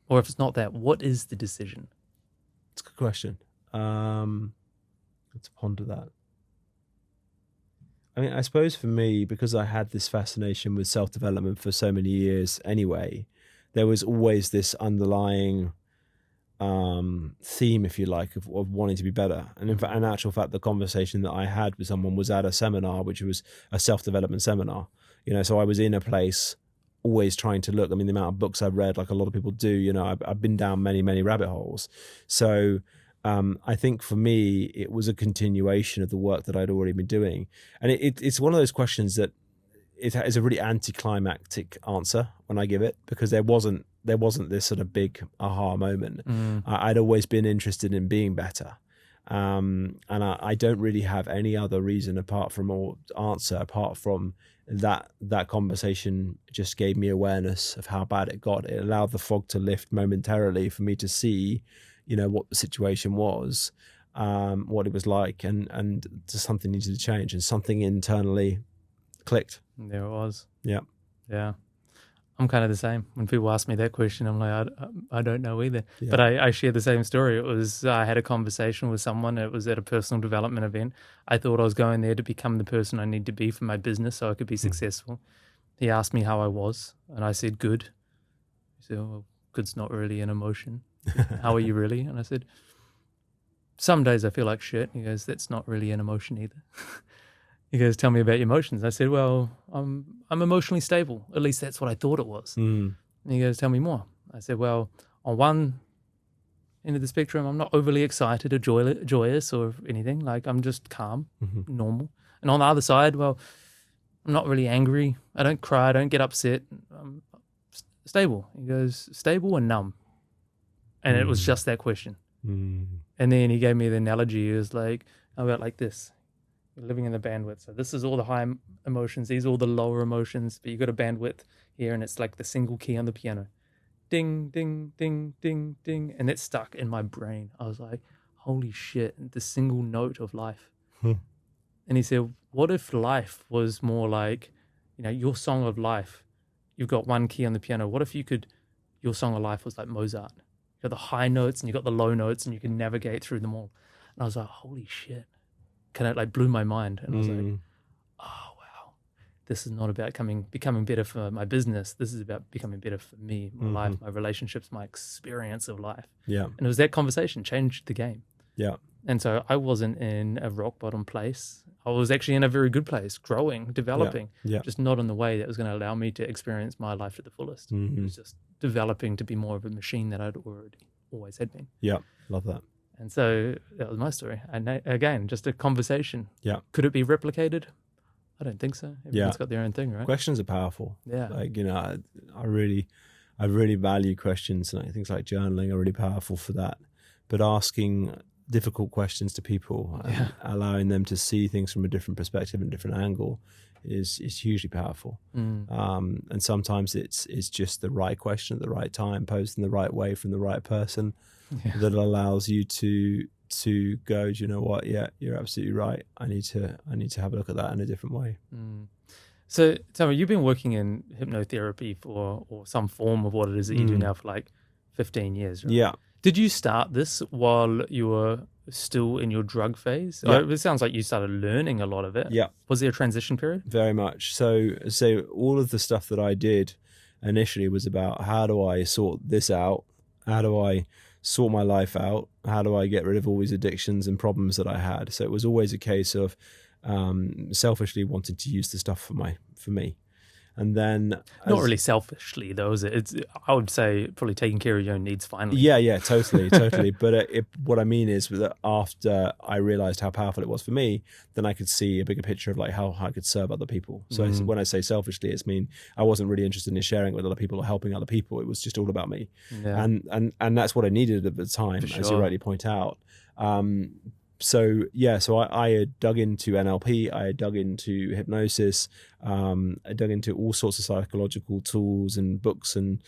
Or if it's not that, what is the decision? It's a good question. Let's ponder that. I mean, I suppose for me, because I had this fascination with self-development for so many years anyway, there was always this underlying theme, if you like, of wanting to be better. And in fact, in actual fact, the conversation that I had with someone was at a seminar, which was a self-development seminar. So I was in a place always trying to look. I mean, the amount of books I've read, like a lot of people do, I've been down many, many rabbit holes. So I think for me, it was a continuation of the work that I'd already been doing. And it's one of those questions that it is a really anticlimactic answer when I give it, because there wasn't this sort of big aha moment. I'd always been interested in being better. And I don't really have any other reason apart from that conversation just gave me awareness of how bad it got. It allowed the fog to lift momentarily for me to see, what the situation was, what it was like, and just something needed to change, and something internally clicked. There it was. Yeah. Yeah. I'm kind of the same. When people ask me that question, I'm like, I don't know either. Yeah. But I share the same story. It was, I had a conversation with someone. It was at a personal development event. I thought I was going there to become the person I need to be for my business so I could be successful. He asked me how I was, and I said, good. He said, well, good's not really an emotion. How are you really? And I said, some days I feel like shit. He goes, that's not really an emotion either. He goes, tell me about your emotions. I said, well, I'm emotionally stable. At least that's what I thought it was. And he goes, tell me more. I said, well, on one end of the spectrum, I'm not overly excited or joyous or anything. Like, I'm just calm, normal. And on the other side, well, I'm not really angry. I don't cry. I don't get upset. I'm stable. He goes, stable and numb. And it was just that question. And then he gave me the analogy. He was like, how about like this? You're living in the bandwidth. So this is all the high emotions. These are all the lower emotions. But you got a bandwidth here, and it's like the single key on the piano. Ding, ding, ding, ding, ding. And that stuck in my brain. I was like, holy shit, the single note of life. And he said, what if life was more like, your song of life? You've got one key on the piano. What if your song of life was like Mozart? You got the high notes and you got the low notes, and you can navigate through them all. And I was like, holy shit. It blew my mind. And I was like, oh, wow. This is not about becoming better for my business. This is about becoming better for me, my life, my relationships, my experience of life. Yeah. And it was that conversation changed the game. Yeah. And so I wasn't in a rock bottom place. I was actually in a very good place, growing, developing, just not in the way that was going to allow me to experience my life to the fullest. It was just developing to be more of a machine that I'd always had been. Yeah, love that. And so that was my story. And again, just a conversation. Yeah. Could it be replicated? I don't think so. Everyone's got their own thing, right? Questions are powerful. Yeah. Like, I really value questions, and things like journaling are really powerful for that. But asking difficult questions to people and allowing them to see things from a different perspective and different angle is hugely powerful. And sometimes it's just the right question at the right time, posed in the right way from the right person that allows you to go, do you know what? Yeah, you're absolutely right. I need to have a look at that in a different way. So tell me, you've been working in hypnotherapy or some form of what it is that you do now for like 15 years, right? Yeah. Did you start this while you were still in your drug phase? Yeah. It sounds like you started learning a lot of it. Yeah. Was there a transition period? Very much. So all of the stuff that I did initially was about, how do I sort this out? How do I sort my life out? How do I get rid of all these addictions and problems that I had? So it was always a case of selfishly wanting to use the stuff for me. And then not really selfishly though, is it? It's, I would say, probably taking care of your own needs finally. Yeah, totally. But what I mean is that after I realized how powerful it was for me, then I could see a bigger picture of like how I could serve other people. So when I say selfishly, it's mean I wasn't really interested in sharing it with other people or helping other people. It was just all about me. Yeah. And that's what I needed at the time, as you rightly point out. So I had dug into NLP, I had dug into hypnosis, I dug into all sorts of psychological tools and books and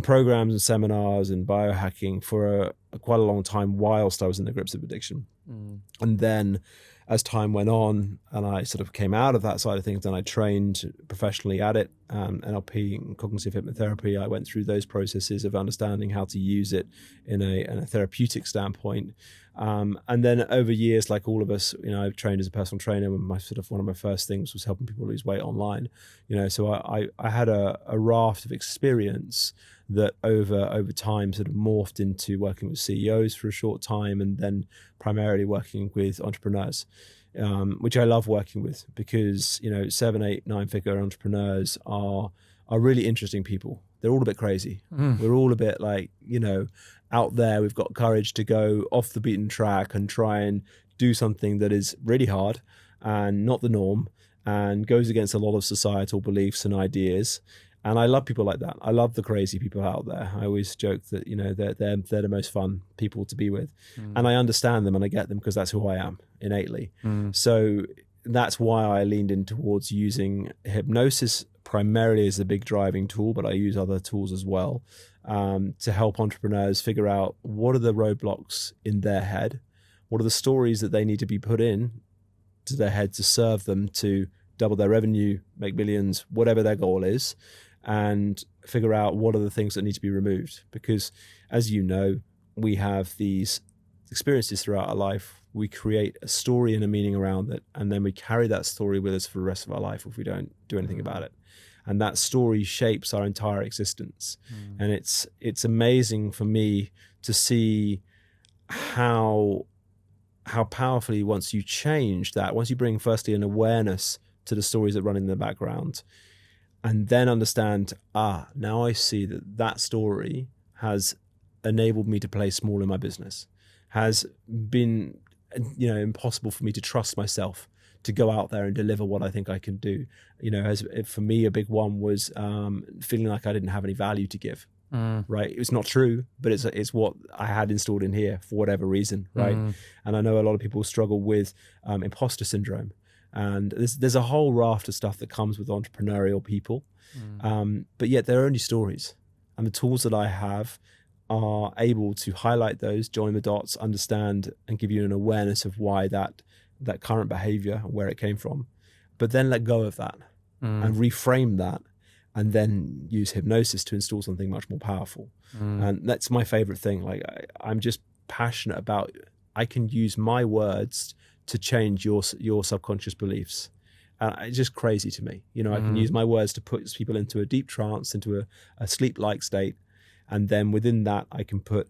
programs and seminars and biohacking for quite a long time whilst I was in the grips of addiction. And then as time went on and I sort of came out of that side of things, then I trained professionally at it, NLP and cognitive hypnotherapy. I went through those processes of understanding how to use it in a therapeutic standpoint. And then over years, like all of us, I've trained as a personal trainer. And one of my first things was helping people lose weight online. So I had a raft of experience that over time sort of morphed into working with CEOs for a short time, and then primarily working with entrepreneurs, which I love working with because 7, 8, 9-figure entrepreneurs are really interesting people. They're all a bit crazy. We're all a bit like, out there. We've got courage to go off the beaten track and try and do something that is really hard and not the norm and goes against a lot of societal beliefs and ideas. And I love people like that. I love the crazy people out there. I always joke that, they're the most fun people to be with. And I understand them and I get them because that's who I am innately. So that's why I leaned in towards using hypnosis primarily as the big driving tool, but I use other tools as well to help entrepreneurs figure out what are the roadblocks in their head, what are the stories that they need to be put in to their head to serve them to double their revenue, make millions, whatever their goal is, and figure out what are the things that need to be removed. Because as you know, we have these experiences throughout our life. We create a story and a meaning around it, and then we carry that story with us for the rest of our life if we don't do anything about it. And that story shapes our entire existence. And it's amazing for me to see how powerfully once you change that, once you bring firstly an awareness to the stories that run in the background, and then understand, now I see that story has enabled me to play small in my business, has been, impossible for me to trust myself to go out there and deliver what I think I can do. For me, a big one was feeling like I didn't have any value to give. Right? It's not true, but it's what I had installed in here for whatever reason, right? And I know a lot of people struggle with imposter syndrome. And there's a whole raft of stuff that comes with entrepreneurial people. But yet they're only stories. And the tools that I have are able to highlight those, join the dots, understand, and give you an awareness of why that current behavior, where it came from. But then let go of that and reframe that, and then use hypnosis to install something much more powerful. And that's my favorite thing. Like I'm just passionate about, I can use my words to change your subconscious beliefs. And it's just crazy to me. I can use my words to put people into a deep trance, into a sleep-like state. And then within that, I can put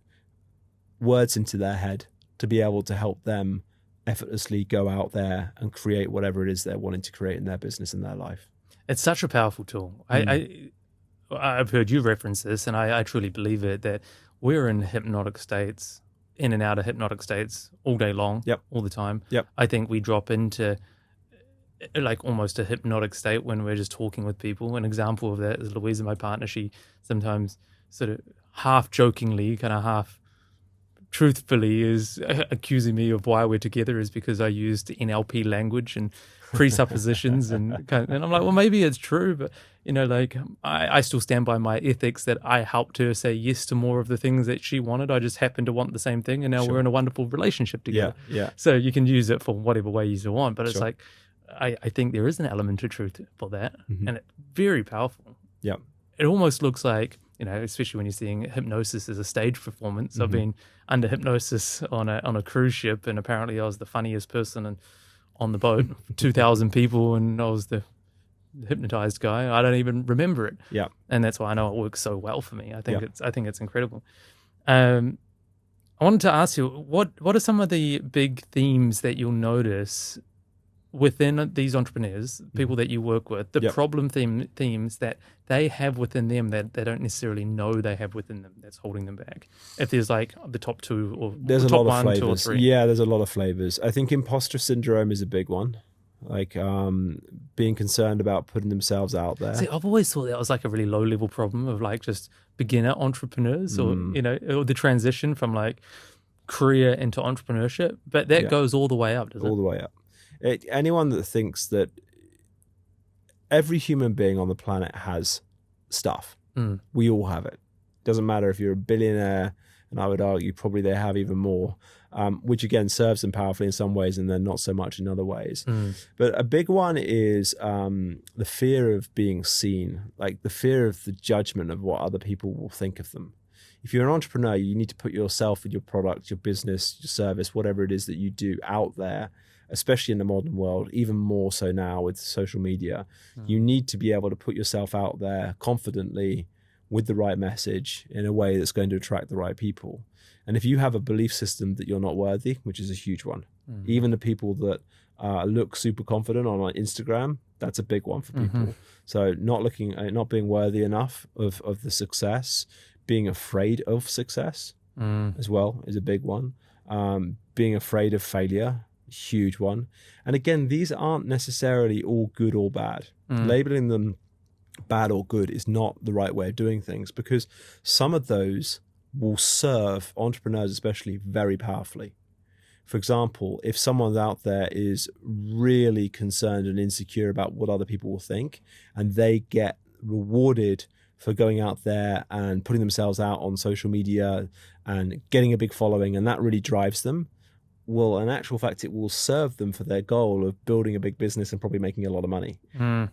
words into their head to be able to help them effortlessly go out there and create whatever it is they're wanting to create in their business and their life. It's such a powerful tool. I've heard you reference this, and I truly believe it, that we're in hypnotic states, in and out of hypnotic states all day long, all the time. I think we drop into like almost a hypnotic state when we're just talking with people. An example of that is Louisa, my partner. She sometimes sort of half jokingly, kind of half truthfully is accusing me of why we're together is because I used NLP language and presuppositions and I'm like, well, maybe it's true, but I still stand by my ethics that I helped her say yes to more of the things that she wanted. I just happened to want the same thing, and now we're in a wonderful relationship together. So you can use it for whatever way you want, but it's like I think there is an element of truth for that, and it's very powerful. It almost looks like, especially when you're seeing hypnosis as a stage performance. I've been under hypnosis on a cruise ship, and apparently I was the funniest person on the boat, 2,000 people, and I was the hypnotized guy. I don't even remember it. And that's why I know it works so well for me. I think it's incredible. I wanted to ask you, what are some of the big themes that you'll notice within these entrepreneurs, people that you work with, the Yep. problem themes that they have within them that they don't necessarily know they have within them that's holding them back? If there's like the top two or There's the a top lot of one, two or flavors. three. Yeah, there's a lot of flavors. I think imposter syndrome is a big one. Like being concerned about putting themselves out there. See, I've always thought that was like a really low level problem of like just beginner entrepreneurs or, or the transition from like career into entrepreneurship. But that goes all the way up, doesn't all it? the way up. Anyone that thinks that every human being on the planet has stuff, we all have it. Doesn't matter if you're a billionaire, and I would argue probably they have even more, which again serves them powerfully in some ways and then not so much in other ways. But a big one is the fear of being seen, like the fear of the judgment of what other people will think of them. If you're an entrepreneur, you need to put yourself and your product, your business, your service, whatever it is that you do out there, especially in the modern world, even more so now with social media. You need to be able to put yourself out there confidently with the right message in a way that's going to attract the right people. And if you have a belief system that you're not worthy, which is a huge one, even the people that look super confident on Instagram, that's a big one for people. So not being worthy enough of the success, being afraid of success as well is a big one. Being afraid of failure, huge one. And again, these aren't necessarily all good or bad. Labeling them bad or good is not the right way of doing things, because some of those will serve entrepreneurs especially very powerfully. For example, if someone out there is really concerned and insecure about what other people will think, and they get rewarded for going out there and putting themselves out on social media and getting a big following, and that really drives them, well, in actual fact, it will serve them for their goal of building a big business and probably making a lot of money.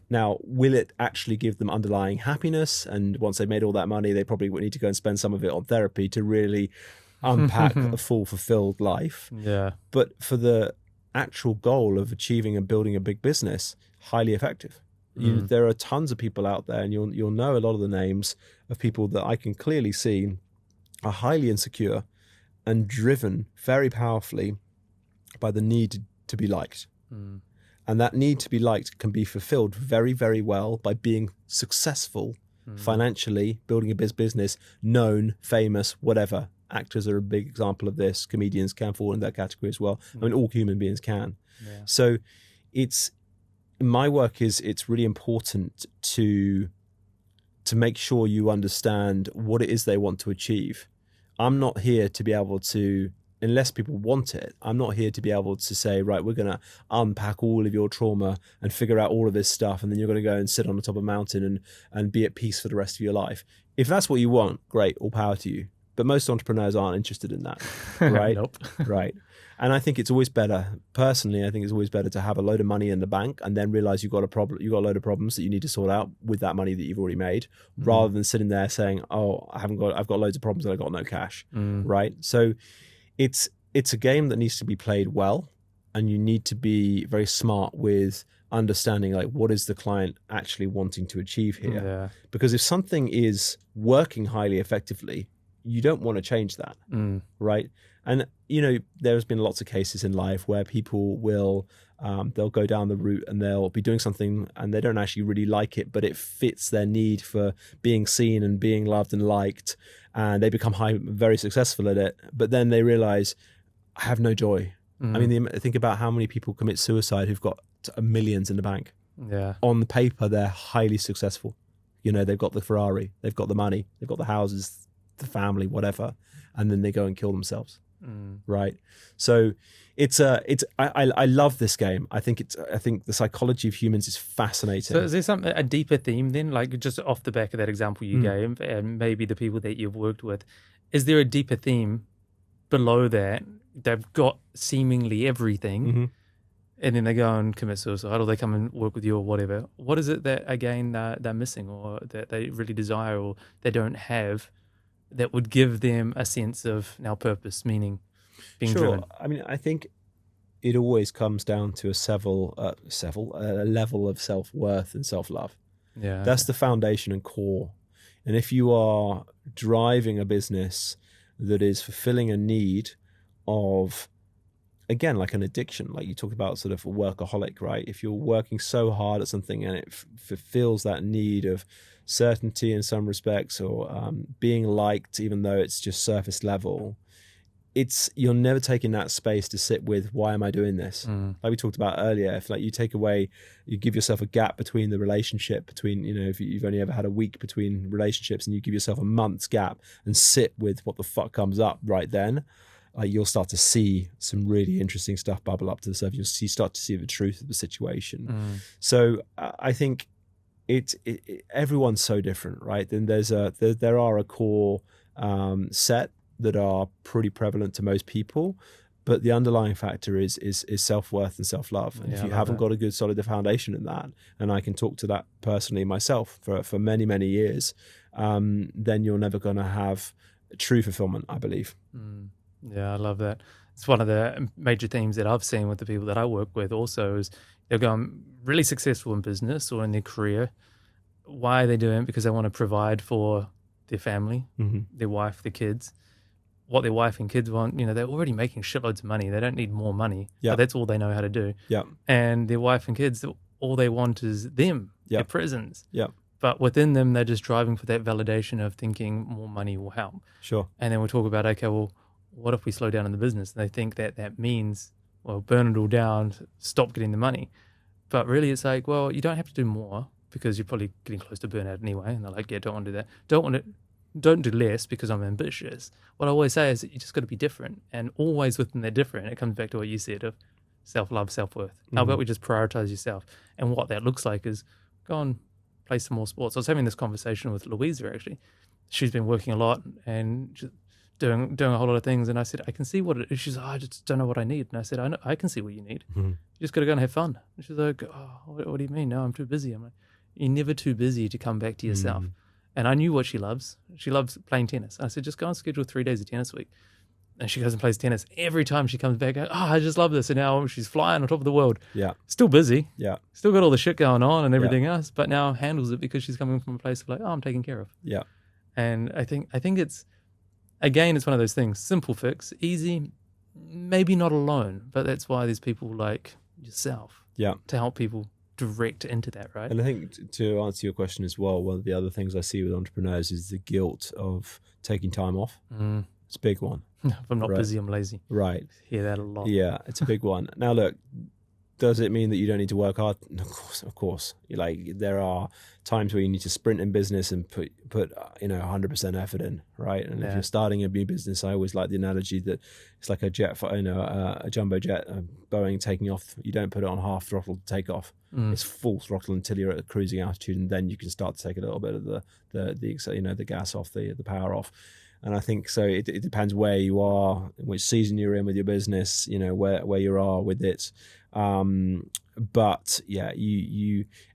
Now, will it actually give them underlying happiness? And once they've made all that money, they probably would need to go and spend some of it on therapy to really unpack a full, fulfilled life. Yeah. But for the actual goal of achieving and building a big business, highly effective. There are tons of people out there, and you'll know a lot of the names of people that I can clearly see are highly insecure and driven very powerfully by the need to be liked. And that need to be liked can be fulfilled very, very well by being successful financially, building a business, known, famous, whatever. Actors are a big example of this. Comedians can fall in that category as well. I mean, all human beings can. So my work is, it's really important to make sure you understand what it is they want to achieve. I'm not here to be able to, unless people want it, I'm not here to be able to say, right, we're going to unpack all of your trauma and figure out all of this stuff, and then you're going to go and sit on the top of a mountain and be at peace for the rest of your life. If that's what you want, great, all power to you. But most entrepreneurs aren't interested in that, right? Nope. Right. And I think it's always better, personally, I think it's always better to have a load of money in the bank and then realize you've got a load of problems that you need to sort out with that money that you've already made, rather than sitting there saying, oh, I've got loads of problems and I've got no cash, right? So it's a game that needs to be played well, and you need to be very smart with understanding, like, what is the client actually wanting to achieve here? Because if something is working highly effectively, you don't want to change that, right? And, there's been lots of cases in life where people will, they'll go down the route and they'll be doing something and they don't actually really like it, but it fits their need for being seen and being loved and liked, and they become very successful at it. But then they realize, I have no joy. I mean, think about how many people commit suicide who've got millions in the bank. On the paper, they're highly successful. They've got the Ferrari, they've got the money, they've got the houses, the family, whatever, and then they go and kill themselves. Right. So I love this game. I think the psychology of humans is fascinating. So is there a deeper theme then, like just off the back of that example you gave, and maybe the people that you've worked with, is there a deeper theme below that? They've got seemingly everything, and then they go and commit suicide, or they come and work with you or whatever. What is it that, again, they're missing, or that they really desire, or they don't have, that would give them a sense of now purpose, meaning, being driven? I mean, I think it always comes down to a level of self-worth and self-love. That's the foundation and core. And if you are driving a business that is fulfilling a need of again, like an addiction, like you talk about sort of a workaholic, right? If you're working so hard at something and it fulfills that need of certainty in some respects, or being liked, even though it's just surface level, you're never taking that space to sit with, why am I doing this? Like we talked about earlier, if like you take away, you give yourself a gap between the relationship, between, if you've only ever had a week between relationships, and you give yourself a month's gap and sit with what the fuck comes up right then, you'll start to see some really interesting stuff bubble up to the surface. You'll start to see the truth of the situation. So I think everyone's so different, right? Then there are a core set that are pretty prevalent to most people, but the underlying factor is self-worth and self-love. And if you haven't got a good solid foundation in that, and I can talk to that personally myself for many, many years, then you're never going to have true fulfillment, I believe. Yeah, I love that. It's one of the major themes that I've seen with the people that I work with also is they're going really successful in business or in their career. Why are they doing it? Because they want to provide for their family, their wife, their kids. What their wife and kids want, they're already making shitloads of money. They don't need more money. But that's all they know how to do. And their wife and kids, all they want is them, their presence. But within them, they're just driving for that validation of thinking more money will help. Sure. And then we'll talk about, okay, well, what if we slow down in the business? And they think that means, well, burn it all down, stop getting the money. But really it's like, well, you don't have to do more because you're probably getting close to burnout anyway. And they're like, yeah, don't want to do that. Don't do less because I'm ambitious. What I always say is that you just got to be different, and always within that different, it comes back to what you said of self-love, self-worth. How about we just prioritize yourself? And what that looks like is go and play some more sports. I was having this conversation with Louisa, actually. She's been working a lot and just doing a whole lot of things. And I said, I can see what it is. She's like, I just don't know what I need. And I said, I can see what you need. You just got to go and have fun. And she's like, oh, what do you mean? No, I'm too busy. I'm like, you're never too busy to come back to yourself. And I knew what she loves. She loves playing tennis. I said, just go and schedule 3 days of tennis a week. And she goes and plays tennis. Every time she comes back, I just love this. And now she's flying on top of the world. Still busy. Still got all the shit going on and everything else, but now handles it because she's coming from a place of like, I'm taken care of. And I think it's, again, it's one of those things. Simple fix, easy, maybe not alone, but that's why there's people like yourself to help people direct into that, right? And I think to answer your question as well, one of the other things I see with entrepreneurs is the guilt of taking time off. It's a big one. If I'm not busy, I'm lazy. Right. Hear that a lot. Yeah, it's a big one. Now, look, does it mean that you don't need to work hard? Of course. Like, there are times where you need to sprint in business and put 100% effort in, right? And if you're starting a new business, I always like the analogy that it's like a jet, a jumbo jet, a Boeing taking off. You don't put it on half throttle to take off. It's full throttle until you're at a cruising altitude, and then you can start to take a little bit of the gas off, the power off. And I think so. It depends where you are, which season you're in with your business, where you are with it. But yeah,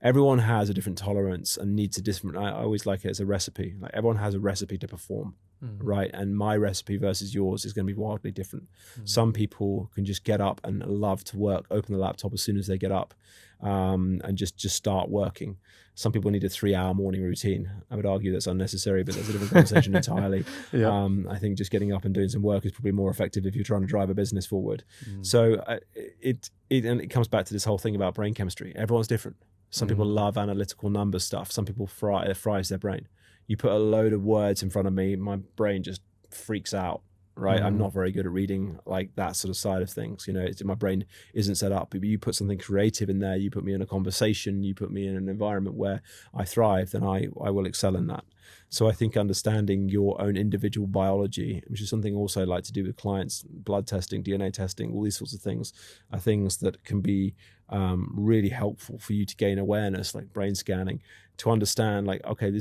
everyone has a different tolerance and needs a different. I always like it as a recipe. Like, everyone has a recipe to perform, right? And my recipe versus yours is going to be wildly different. Some people can just get up and love to work, open the laptop as soon as they get up, and just start working. Some people need a 3-hour morning routine. I would argue that's unnecessary, but that's a different conversation entirely. I think just getting up and doing some work is probably more effective if you're trying to drive a business forward. So it comes back to this whole thing about brain chemistry. Everyone's different. Some people love analytical number stuff. Some people fries their brain. You put a load of words in front of me, my brain just freaks out. Right, I'm not very good at reading like that sort of side of things. My brain isn't set up. But you put something creative in there, you put me in a conversation, you put me in an environment where I thrive, then I will excel in that. So I think understanding your own individual biology, which is something also I like to do with clients, blood testing, DNA testing, all these sorts of things, are things that can be really helpful for you to gain awareness, like brain scanning, to understand, like, okay,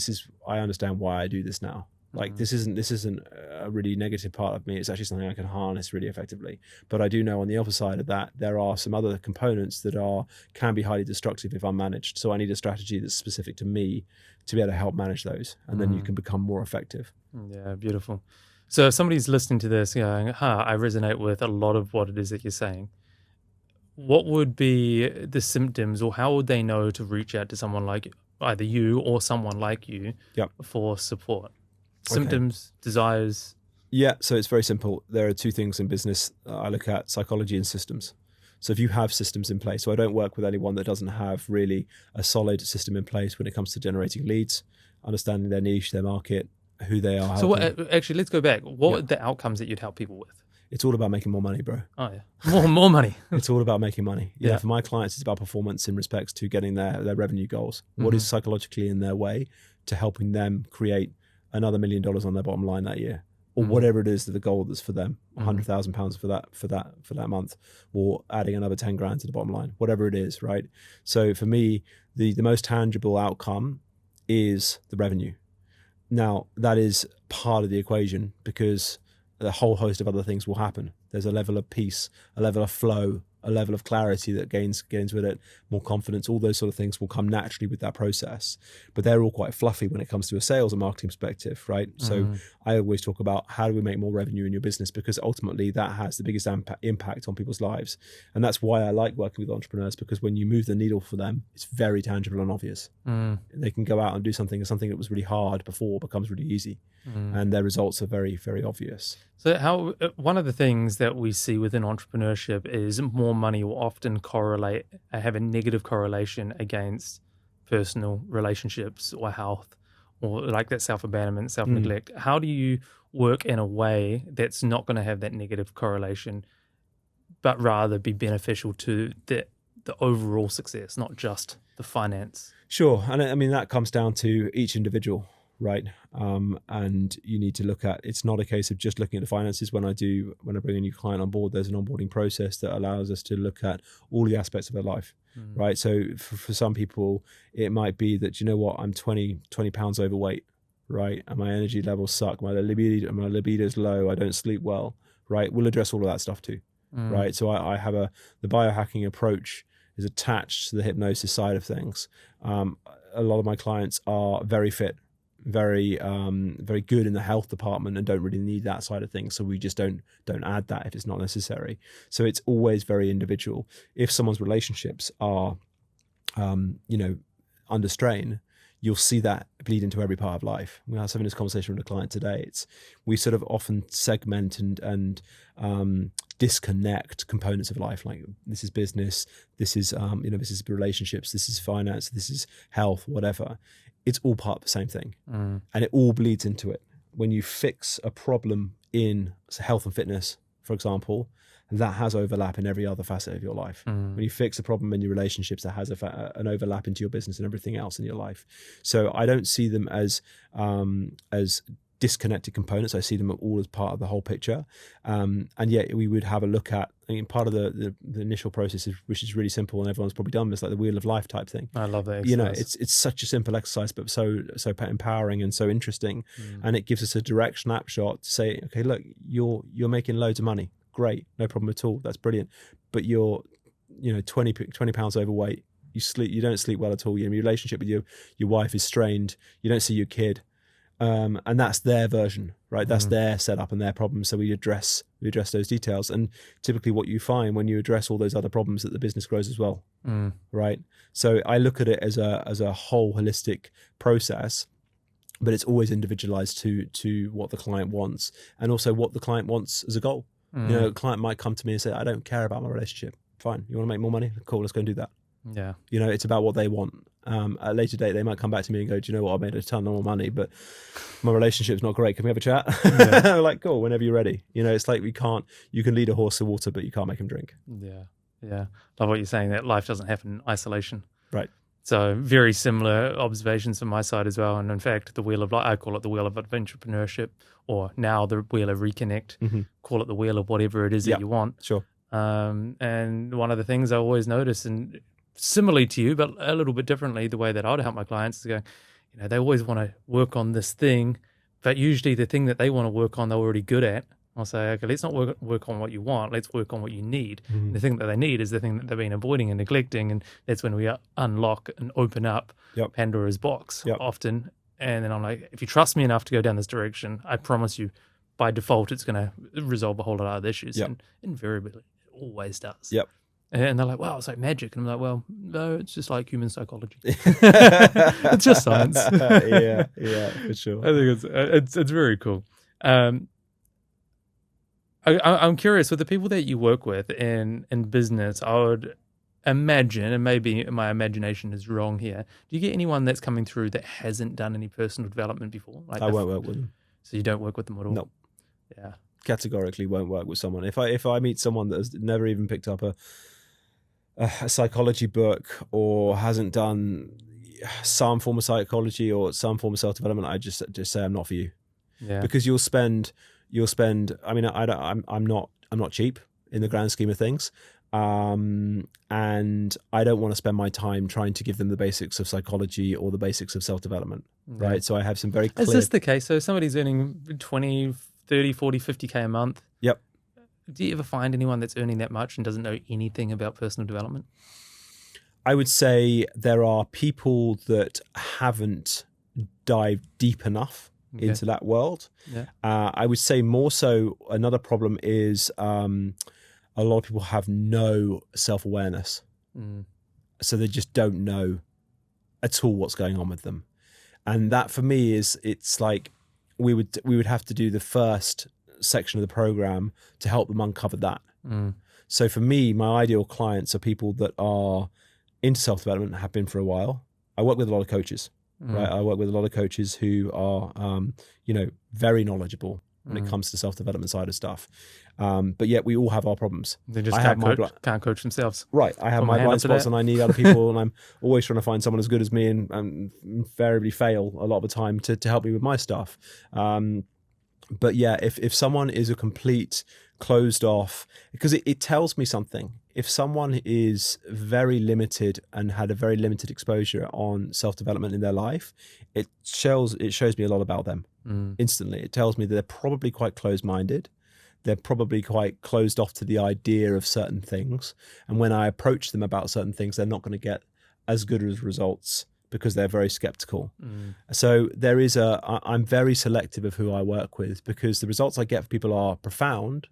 I understand why I do this now. Like, this isn't a really negative part of me. It's actually something I can harness really effectively. But I do know on the other side of that, there are some other components that can be highly destructive if unmanaged. So I need a strategy that's specific to me to be able to help manage those. And then you can become more effective. Yeah, beautiful. So if somebody's listening to this going, I resonate with a lot of what it is that you're saying, what would be the symptoms, or how would they know to reach out to someone like either you or someone like you for support? Symptoms, desires, Yeah, so it's very simple. There are two things in business I look at: psychology and systems. So if you have systems in place, so I don't work with anyone that doesn't have really a solid system in place when it comes to generating leads, understanding their niche, their market, who they are. So actually, let's go back. What are the outcomes that you'd help people with? It's all about making more money, bro. Oh yeah, more money. It's all about making money. Yeah, for my clients, it's about performance in respects to getting their revenue goals. What is psychologically in their way to helping them create another $1 million on their bottom line that year, or whatever it is that the goal that's for them, £100,000 for that month, or adding another 10 grand to the bottom line, whatever it is, right? So for me, the most tangible outcome is the revenue. Now that is part of the equation because a whole host of other things will happen. There's a level of peace, a level of flow, a level of clarity that gains with it, more confidence. All those sort of things will come naturally with that process, but they're all quite fluffy when it comes to a sales and marketing perspective, right? So I always talk about how do we make more revenue in your business, because ultimately that has the biggest impact on people's lives. And that's why I like working with entrepreneurs, because when you move the needle for them, it's very tangible and obvious. They can go out and do something, and something that was really hard before becomes really easy, and their results are very, very obvious. So one of the things that we see within entrepreneurship is more money will often have a negative correlation against personal relationships or health, or like that self-abandonment, self-neglect. How do you work in a way that's not going to have that negative correlation, but rather be beneficial to the overall success, not just the finance? Sure. And I mean, that comes down to each individual, right? And you need to look at, it's not a case of just looking at the finances. When I bring a new client on board, there's an onboarding process that allows us to look at all the aspects of their life, right? So for some people, it might be that, you know what, I'm 20 pounds overweight, right? And my energy levels suck. My libido's low. I don't sleep well, right? We'll address all of that stuff too, right? So I have the biohacking approach is attached to the hypnosis side of things. A lot of my clients are very fit, very good in the health department, and don't really need that side of things. So we just don't add that if it's not necessary. So it's always very individual. If someone's relationships are, under strain, you'll see that bleed into every part of life. I was having this conversation with a client today. We sort of often segment and disconnect components of life. Like, this is business, this is this is relationships, this is finance, this is health, whatever. It's all part of the same thing, and it all bleeds into it. When you fix a problem in health and fitness, for example, that has overlap in every other facet of your life. When you fix a problem in your relationships, that has an overlap into your business and everything else in your life. So I don't see them as disconnected components. I see them all as part of the whole picture. And yet we would have a look at, I mean, part of the initial process, which is really simple, and everyone's probably done this, like the wheel of life type thing. I love that exercise. It's such a simple exercise, but so empowering and so interesting. And it gives us a direct snapshot to say, okay, look, you're making loads of money. Great, no problem at all. That's brilliant. But you're 20 pounds overweight. You don't sleep well at all. Your relationship with your wife is strained. You don't see your kid. And that's their version, right? That's their setup and their problems. So we address those details. And typically what you find when you address all those other problems, that the business grows as well, right? So I look at it as a whole holistic process, but it's always individualized to what the client wants, and also what the client wants as a goal. A client might come to me and say, I don't care about my relationship. Fine. You want to make more money? Cool. Let's go and do that. Yeah. It's about what they want. At a later date, they might come back to me and go, do you know what? I made a ton more money, but my relationship's not great. Can we have a chat? Yeah. Like, cool, whenever you're ready. It's like you can lead a horse to water, but you can't make him drink. Yeah. Yeah. Love what you're saying, that life doesn't happen in isolation. Right. So very similar observations from my side as well. And in fact, the wheel of life, I call it the wheel of entrepreneurship, or now the wheel of reconnect, call it the wheel of whatever it is that you want. Sure. And one of the things I always notice, and similarly to you, but a little bit differently, the way that I would help my clients is going, they always want to work on this thing, but usually the thing that they want to work on, they're already good at. I'll say, okay, let's not work on what you want. Let's work on what you need. And the thing that they need is the thing that they've been avoiding and neglecting. And that's when we unlock and open up Pandora's box often. And then I'm like, if you trust me enough to go down this direction, I promise you, by default, it's going to resolve a whole lot of other issues. And invariably, it always does. Yep. And they're like, wow, it's like magic. And I'm like, well, no, it's just like human psychology. It's just science. Yeah, for sure. I think it's very cool. I'm curious, with the people that you work with in business, I would imagine, and maybe my imagination is wrong here, do you get anyone that's coming through that hasn't done any personal development before? Like I won't work with them. So you don't work with them at all? No. Yeah. Categorically won't work with someone. If I meet someone that has never even picked up a psychology book or hasn't done some form of psychology or some form of self-development, I just say I'm not for you. Yeah. Because you'll spend. I mean, I'm not cheap in the grand scheme of things, and I don't want to spend my time trying to give them the basics of psychology or the basics of self-development, right? So I have some very clear... Is this the case? So somebody's earning 20, 30, 40, 50K a month. Yep. Do you ever find anyone that's earning that much and doesn't know anything about personal development? I would say there are people that haven't dived deep enough into that world. Yeah. I would say more so another problem is a lot of people have no self-awareness. So they just don't know at all what's going on with them. And that for me it's like we would have to do the first section of the program to help them uncover that. So for me, my ideal clients are people that are into self-development, have been for a while. I work with a lot of coaches. Right, I work with a lot of coaches who are, very knowledgeable when it comes to self-development side of stuff. But yet we all have our problems. They just can't coach themselves. Right, I have my blind spots and I need other people, and I'm always trying to find someone as good as me, and invariably fail a lot of the time to help me with my stuff. But yeah, if someone is a complete closed off, because it tells me something. If someone is very limited and had a very limited exposure on self-development in their life, it shows me a lot about them instantly. It tells me that they're probably quite closed-minded. They're probably quite closed off to the idea of certain things. And when I approach them about certain things, they're not going to get as good as results because they're very skeptical. So I'm very selective of who I work with, because the results I get for people are profound.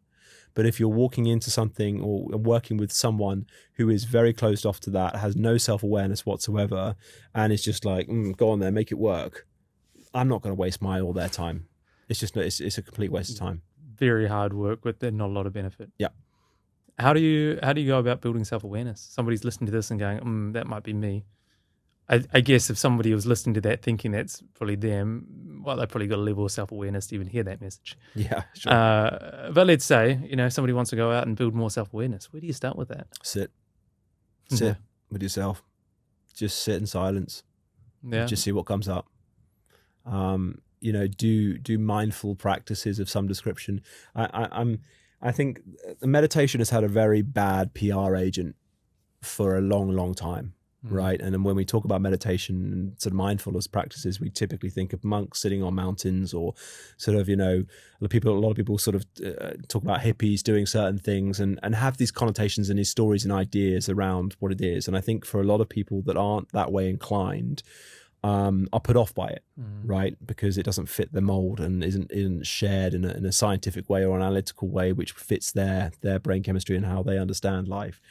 But if you're walking into something or working with someone who is very closed off to that, has no self-awareness whatsoever, and is just like, go on there, make it work, I'm not going to waste my or their time. It's just it's a complete waste of time. Very hard work with not a lot of benefit. Yeah. How do you go about building self-awareness? Somebody's listening to this and going, that might be me. I guess if somebody was listening to that thinking that's probably them, well, they probably got a level of self-awareness to even hear that message. Yeah, sure. But let's say, somebody wants to go out and build more self-awareness. Where do you start with that? Sit with yourself. Just sit in silence. Yeah. Just see what comes up. Do mindful practices of some description. I think meditation has had a very bad PR agent for a long, long time. Right. And then when we talk about meditation and sort of mindfulness practices, we typically think of monks sitting on mountains, or sort of, a lot of people sort of talk about hippies doing certain things and have these connotations and these stories and ideas around what it is. And I think for a lot of people that aren't that way inclined, are put off by it, right? Because it doesn't fit the mold and isn't shared in a scientific way or an analytical way, which fits their brain chemistry and how they understand life.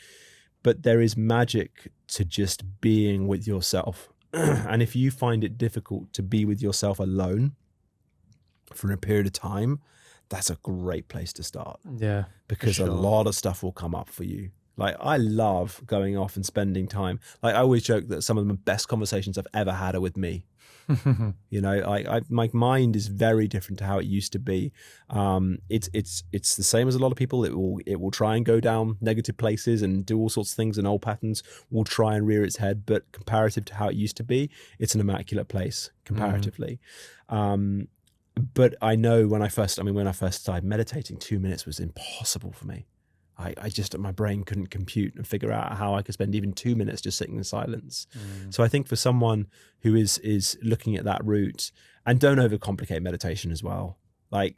But there is magic to just being with yourself. And if you find it difficult to be with yourself alone for a period of time, that's a great place to start. Yeah. Because a lot of stuff will come up for you. Like, I love going off and spending time. Like, I always joke that some of the best conversations I've ever had are with me. My mind is very different to how it used to be. It's the same as a lot of people. It will try and go down negative places and do all sorts of things, and old patterns will try and rear its head. But comparative to how it used to be, it's an immaculate place comparatively. But I know when I first started meditating, 2 minutes was impossible for me. My brain couldn't compute and figure out how I could spend even 2 minutes just sitting in silence. So I think for someone who is looking at that route, and don't overcomplicate meditation as well. Like,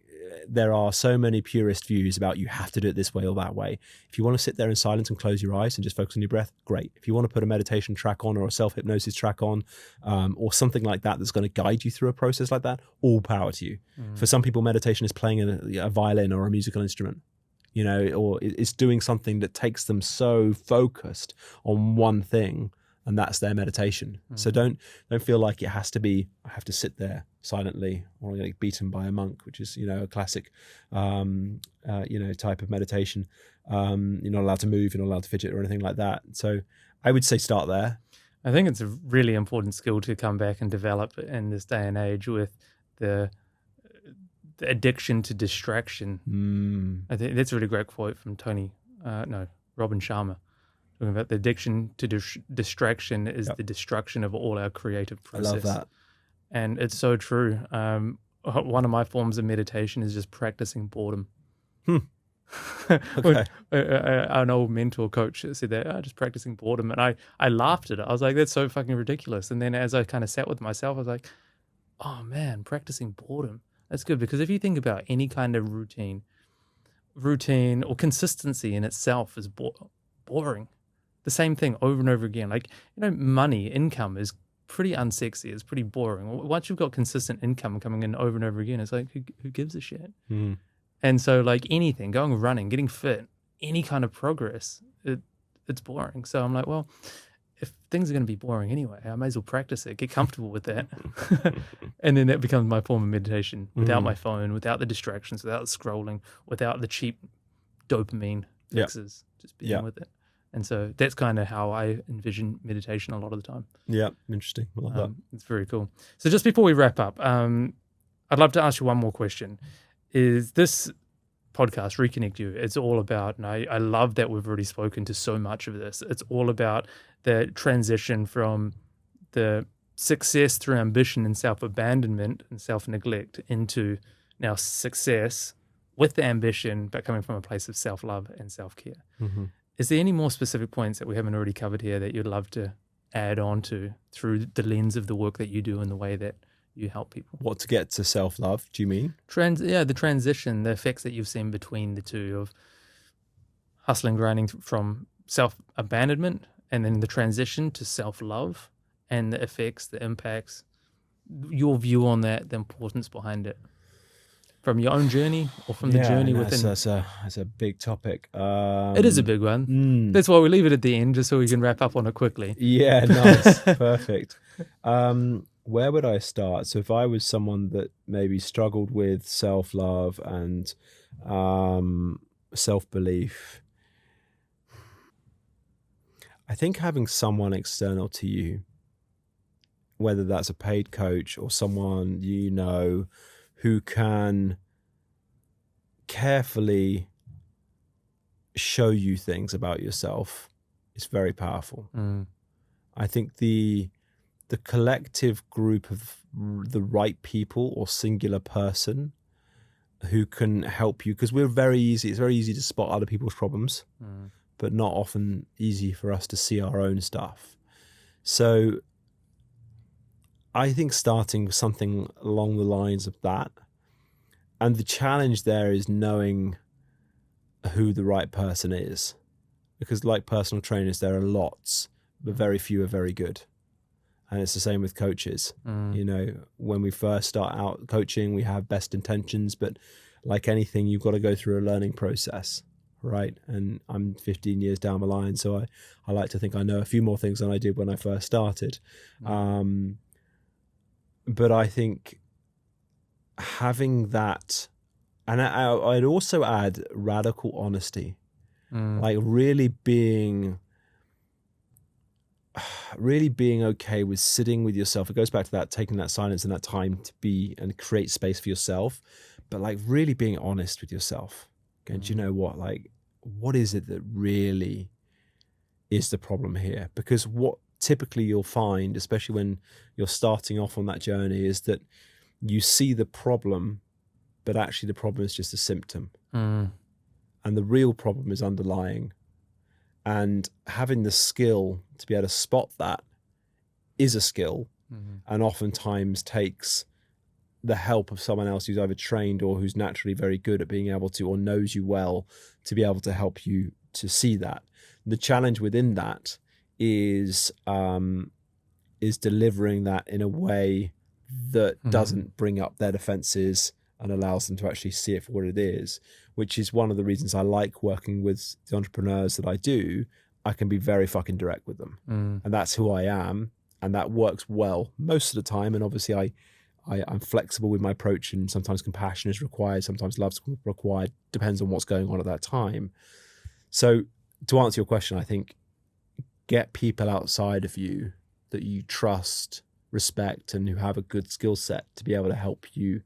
there are so many purist views about you have to do it this way or that way. If you want to sit there in silence and close your eyes and just focus on your breath, great. If you want to put a meditation track on or a self-hypnosis track on, or something like that that's going to guide you through a process like that, all power to you. For some people, meditation is playing a violin or a musical instrument. Or it's doing something that takes them so focused on one thing and that's their meditation. So don't feel like it has to be, I have to sit there silently or I'm going to get beaten by a monk, which is, a classic, type of meditation. You're not allowed to move, you're not allowed to fidget or anything like that. So I would say start there. I think it's a really important skill to come back and develop in this day and age with the addiction to distraction. I think that's a really great quote from Robin Sharma, talking about the addiction to distraction is the destruction of all our creative process. I love that. And it's so true. One of my forms of meditation is just practicing boredom. Okay. An old mentor coach said that, just practicing boredom. And I laughed at it. I was like, that's so fucking ridiculous. And then as I kind of sat with myself, I was like, oh man, practicing boredom. That's good. Because if you think about any kind of routine or consistency in itself is boring. The same thing over and over again. Like, money, income is pretty unsexy. It's pretty boring. Once you've got consistent income coming in over and over again, it's like, who gives a shit? And so like anything, going running, getting fit, any kind of progress, it's boring. So I'm like, well, if things are going to be boring anyway, I may as well practice it, get comfortable with that. And then that becomes my form of meditation, without my phone, without the distractions, without the scrolling, without the cheap dopamine fixes, just being with it. And so that's kind of how I envision meditation a lot of the time. Yeah, interesting. I love that. It's very cool. So just before we wrap up, I'd love to ask you one more question. Is this podcast, Reconnect You, it's all about, and I love that we've already spoken to so much of this, it's all about the transition from the success through ambition and self-abandonment and self-neglect into now success with the ambition, but coming from a place of self-love and self-care. Is there any more specific points that we haven't already covered here that you'd love to add on to through the lens of the work that you do and the way that you help people? What, to get to self-love, do you mean? The transition, the effects that you've seen between the two of hustling, grinding from self-abandonment and then the transition to self-love and the effects, the impacts, your view on that, the importance behind it from your own journey or from the journey within. That's a big topic. It is a big one. That's why we leave it at the end, just so we can wrap up on it quickly. Yeah, nice. Perfect. Where would I start? So if I was someone that maybe struggled with self-love and self-belief, I think having someone external to you, whether that's a paid coach or someone who can carefully show you things about yourself, is very powerful. I think the collective group of the right people or singular person who can help you, because it's very easy to spot other people's problems, but not often easy for us to see our own stuff. So I think starting with something along the lines of that, and the challenge there is knowing who the right person is, because like personal trainers, there are lots, but very few are very good. And it's the same with coaches. When we first start out coaching, we have best intentions, but like anything, you've got to go through a learning process, right? And I'm 15 years down the line, so I like to think I know a few more things than I did when I first started. But I think having that, and I'd also add radical honesty, like really being okay with sitting with yourself. It goes back to that, taking that silence and that time to be and create space for yourself, but like really being honest with yourself. Okay, do you know what? Like, what is it that really is the problem here? Because what typically you'll find, especially when you're starting off on that journey, is that you see the problem, but actually the problem is just a symptom. And the real problem is underlying. And having the skill to be able to spot that is a skill, and oftentimes takes the help of someone else who's either trained or who's naturally very good at being able to, or knows you well, to be able to help you to see that. The challenge within that is delivering that in a way that doesn't bring up their defenses and allows them to actually see it for what it is, which is one of the reasons I like working with the entrepreneurs that I do, I can be very fucking direct with them. And that's who I am. And that works well most of the time. And obviously I'm flexible with my approach, and sometimes compassion is required, sometimes love's required, depends on what's going on at that time. So to answer your question, I think get people outside of you that you trust, respect, and who have a good skill set to be able to help you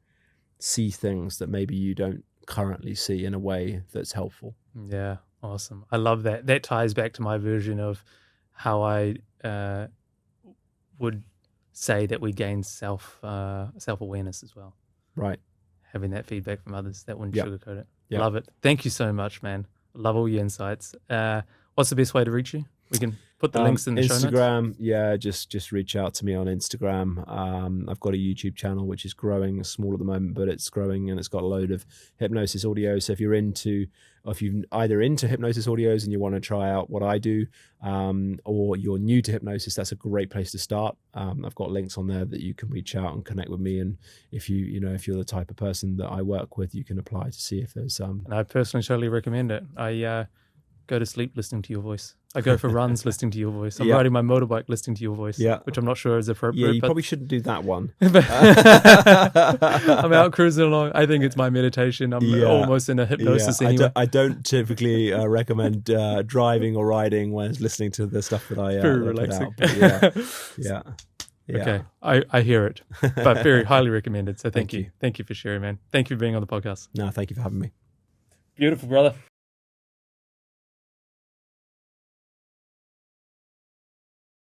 see things that maybe you don't currently see in a way that's helpful. Yeah, awesome. I love that. That ties back to my version of how I would say that we gain self-awareness as well. Right. Having that feedback from others, that wouldn't Yep. sugarcoat it. Yep. Love it. Thank you so much, man. Love all your insights. What's the best way to reach you? We can put the links in the show notes. Instagram, yeah, just reach out to me on Instagram. I've got a YouTube channel which is growing, small at the moment, but it's growing, and it's got a load of hypnosis audio. So if you're either into hypnosis audios and you want to try out what I do, or you're new to hypnosis, that's a great place to start. I've got links on there that you can reach out and connect with me. And if if you're the type of person that I work with, you can apply to see if there's And I personally totally recommend it. I go to sleep listening to your voice. I go for runs listening to your voice. I'm riding my motorbike listening to your voice, which I'm not sure is appropriate. Yeah, you probably shouldn't do that one. I'm out cruising along. I think it's my meditation. I'm almost in a hypnosis anyway. I don't typically recommend driving or riding when listening to the stuff that I very put relaxing. out. But yeah. Okay, I hear it, but very highly recommended. So thank you. Thank you for sharing, man. Thank you for being on the podcast. No, thank you for having me. Beautiful, brother.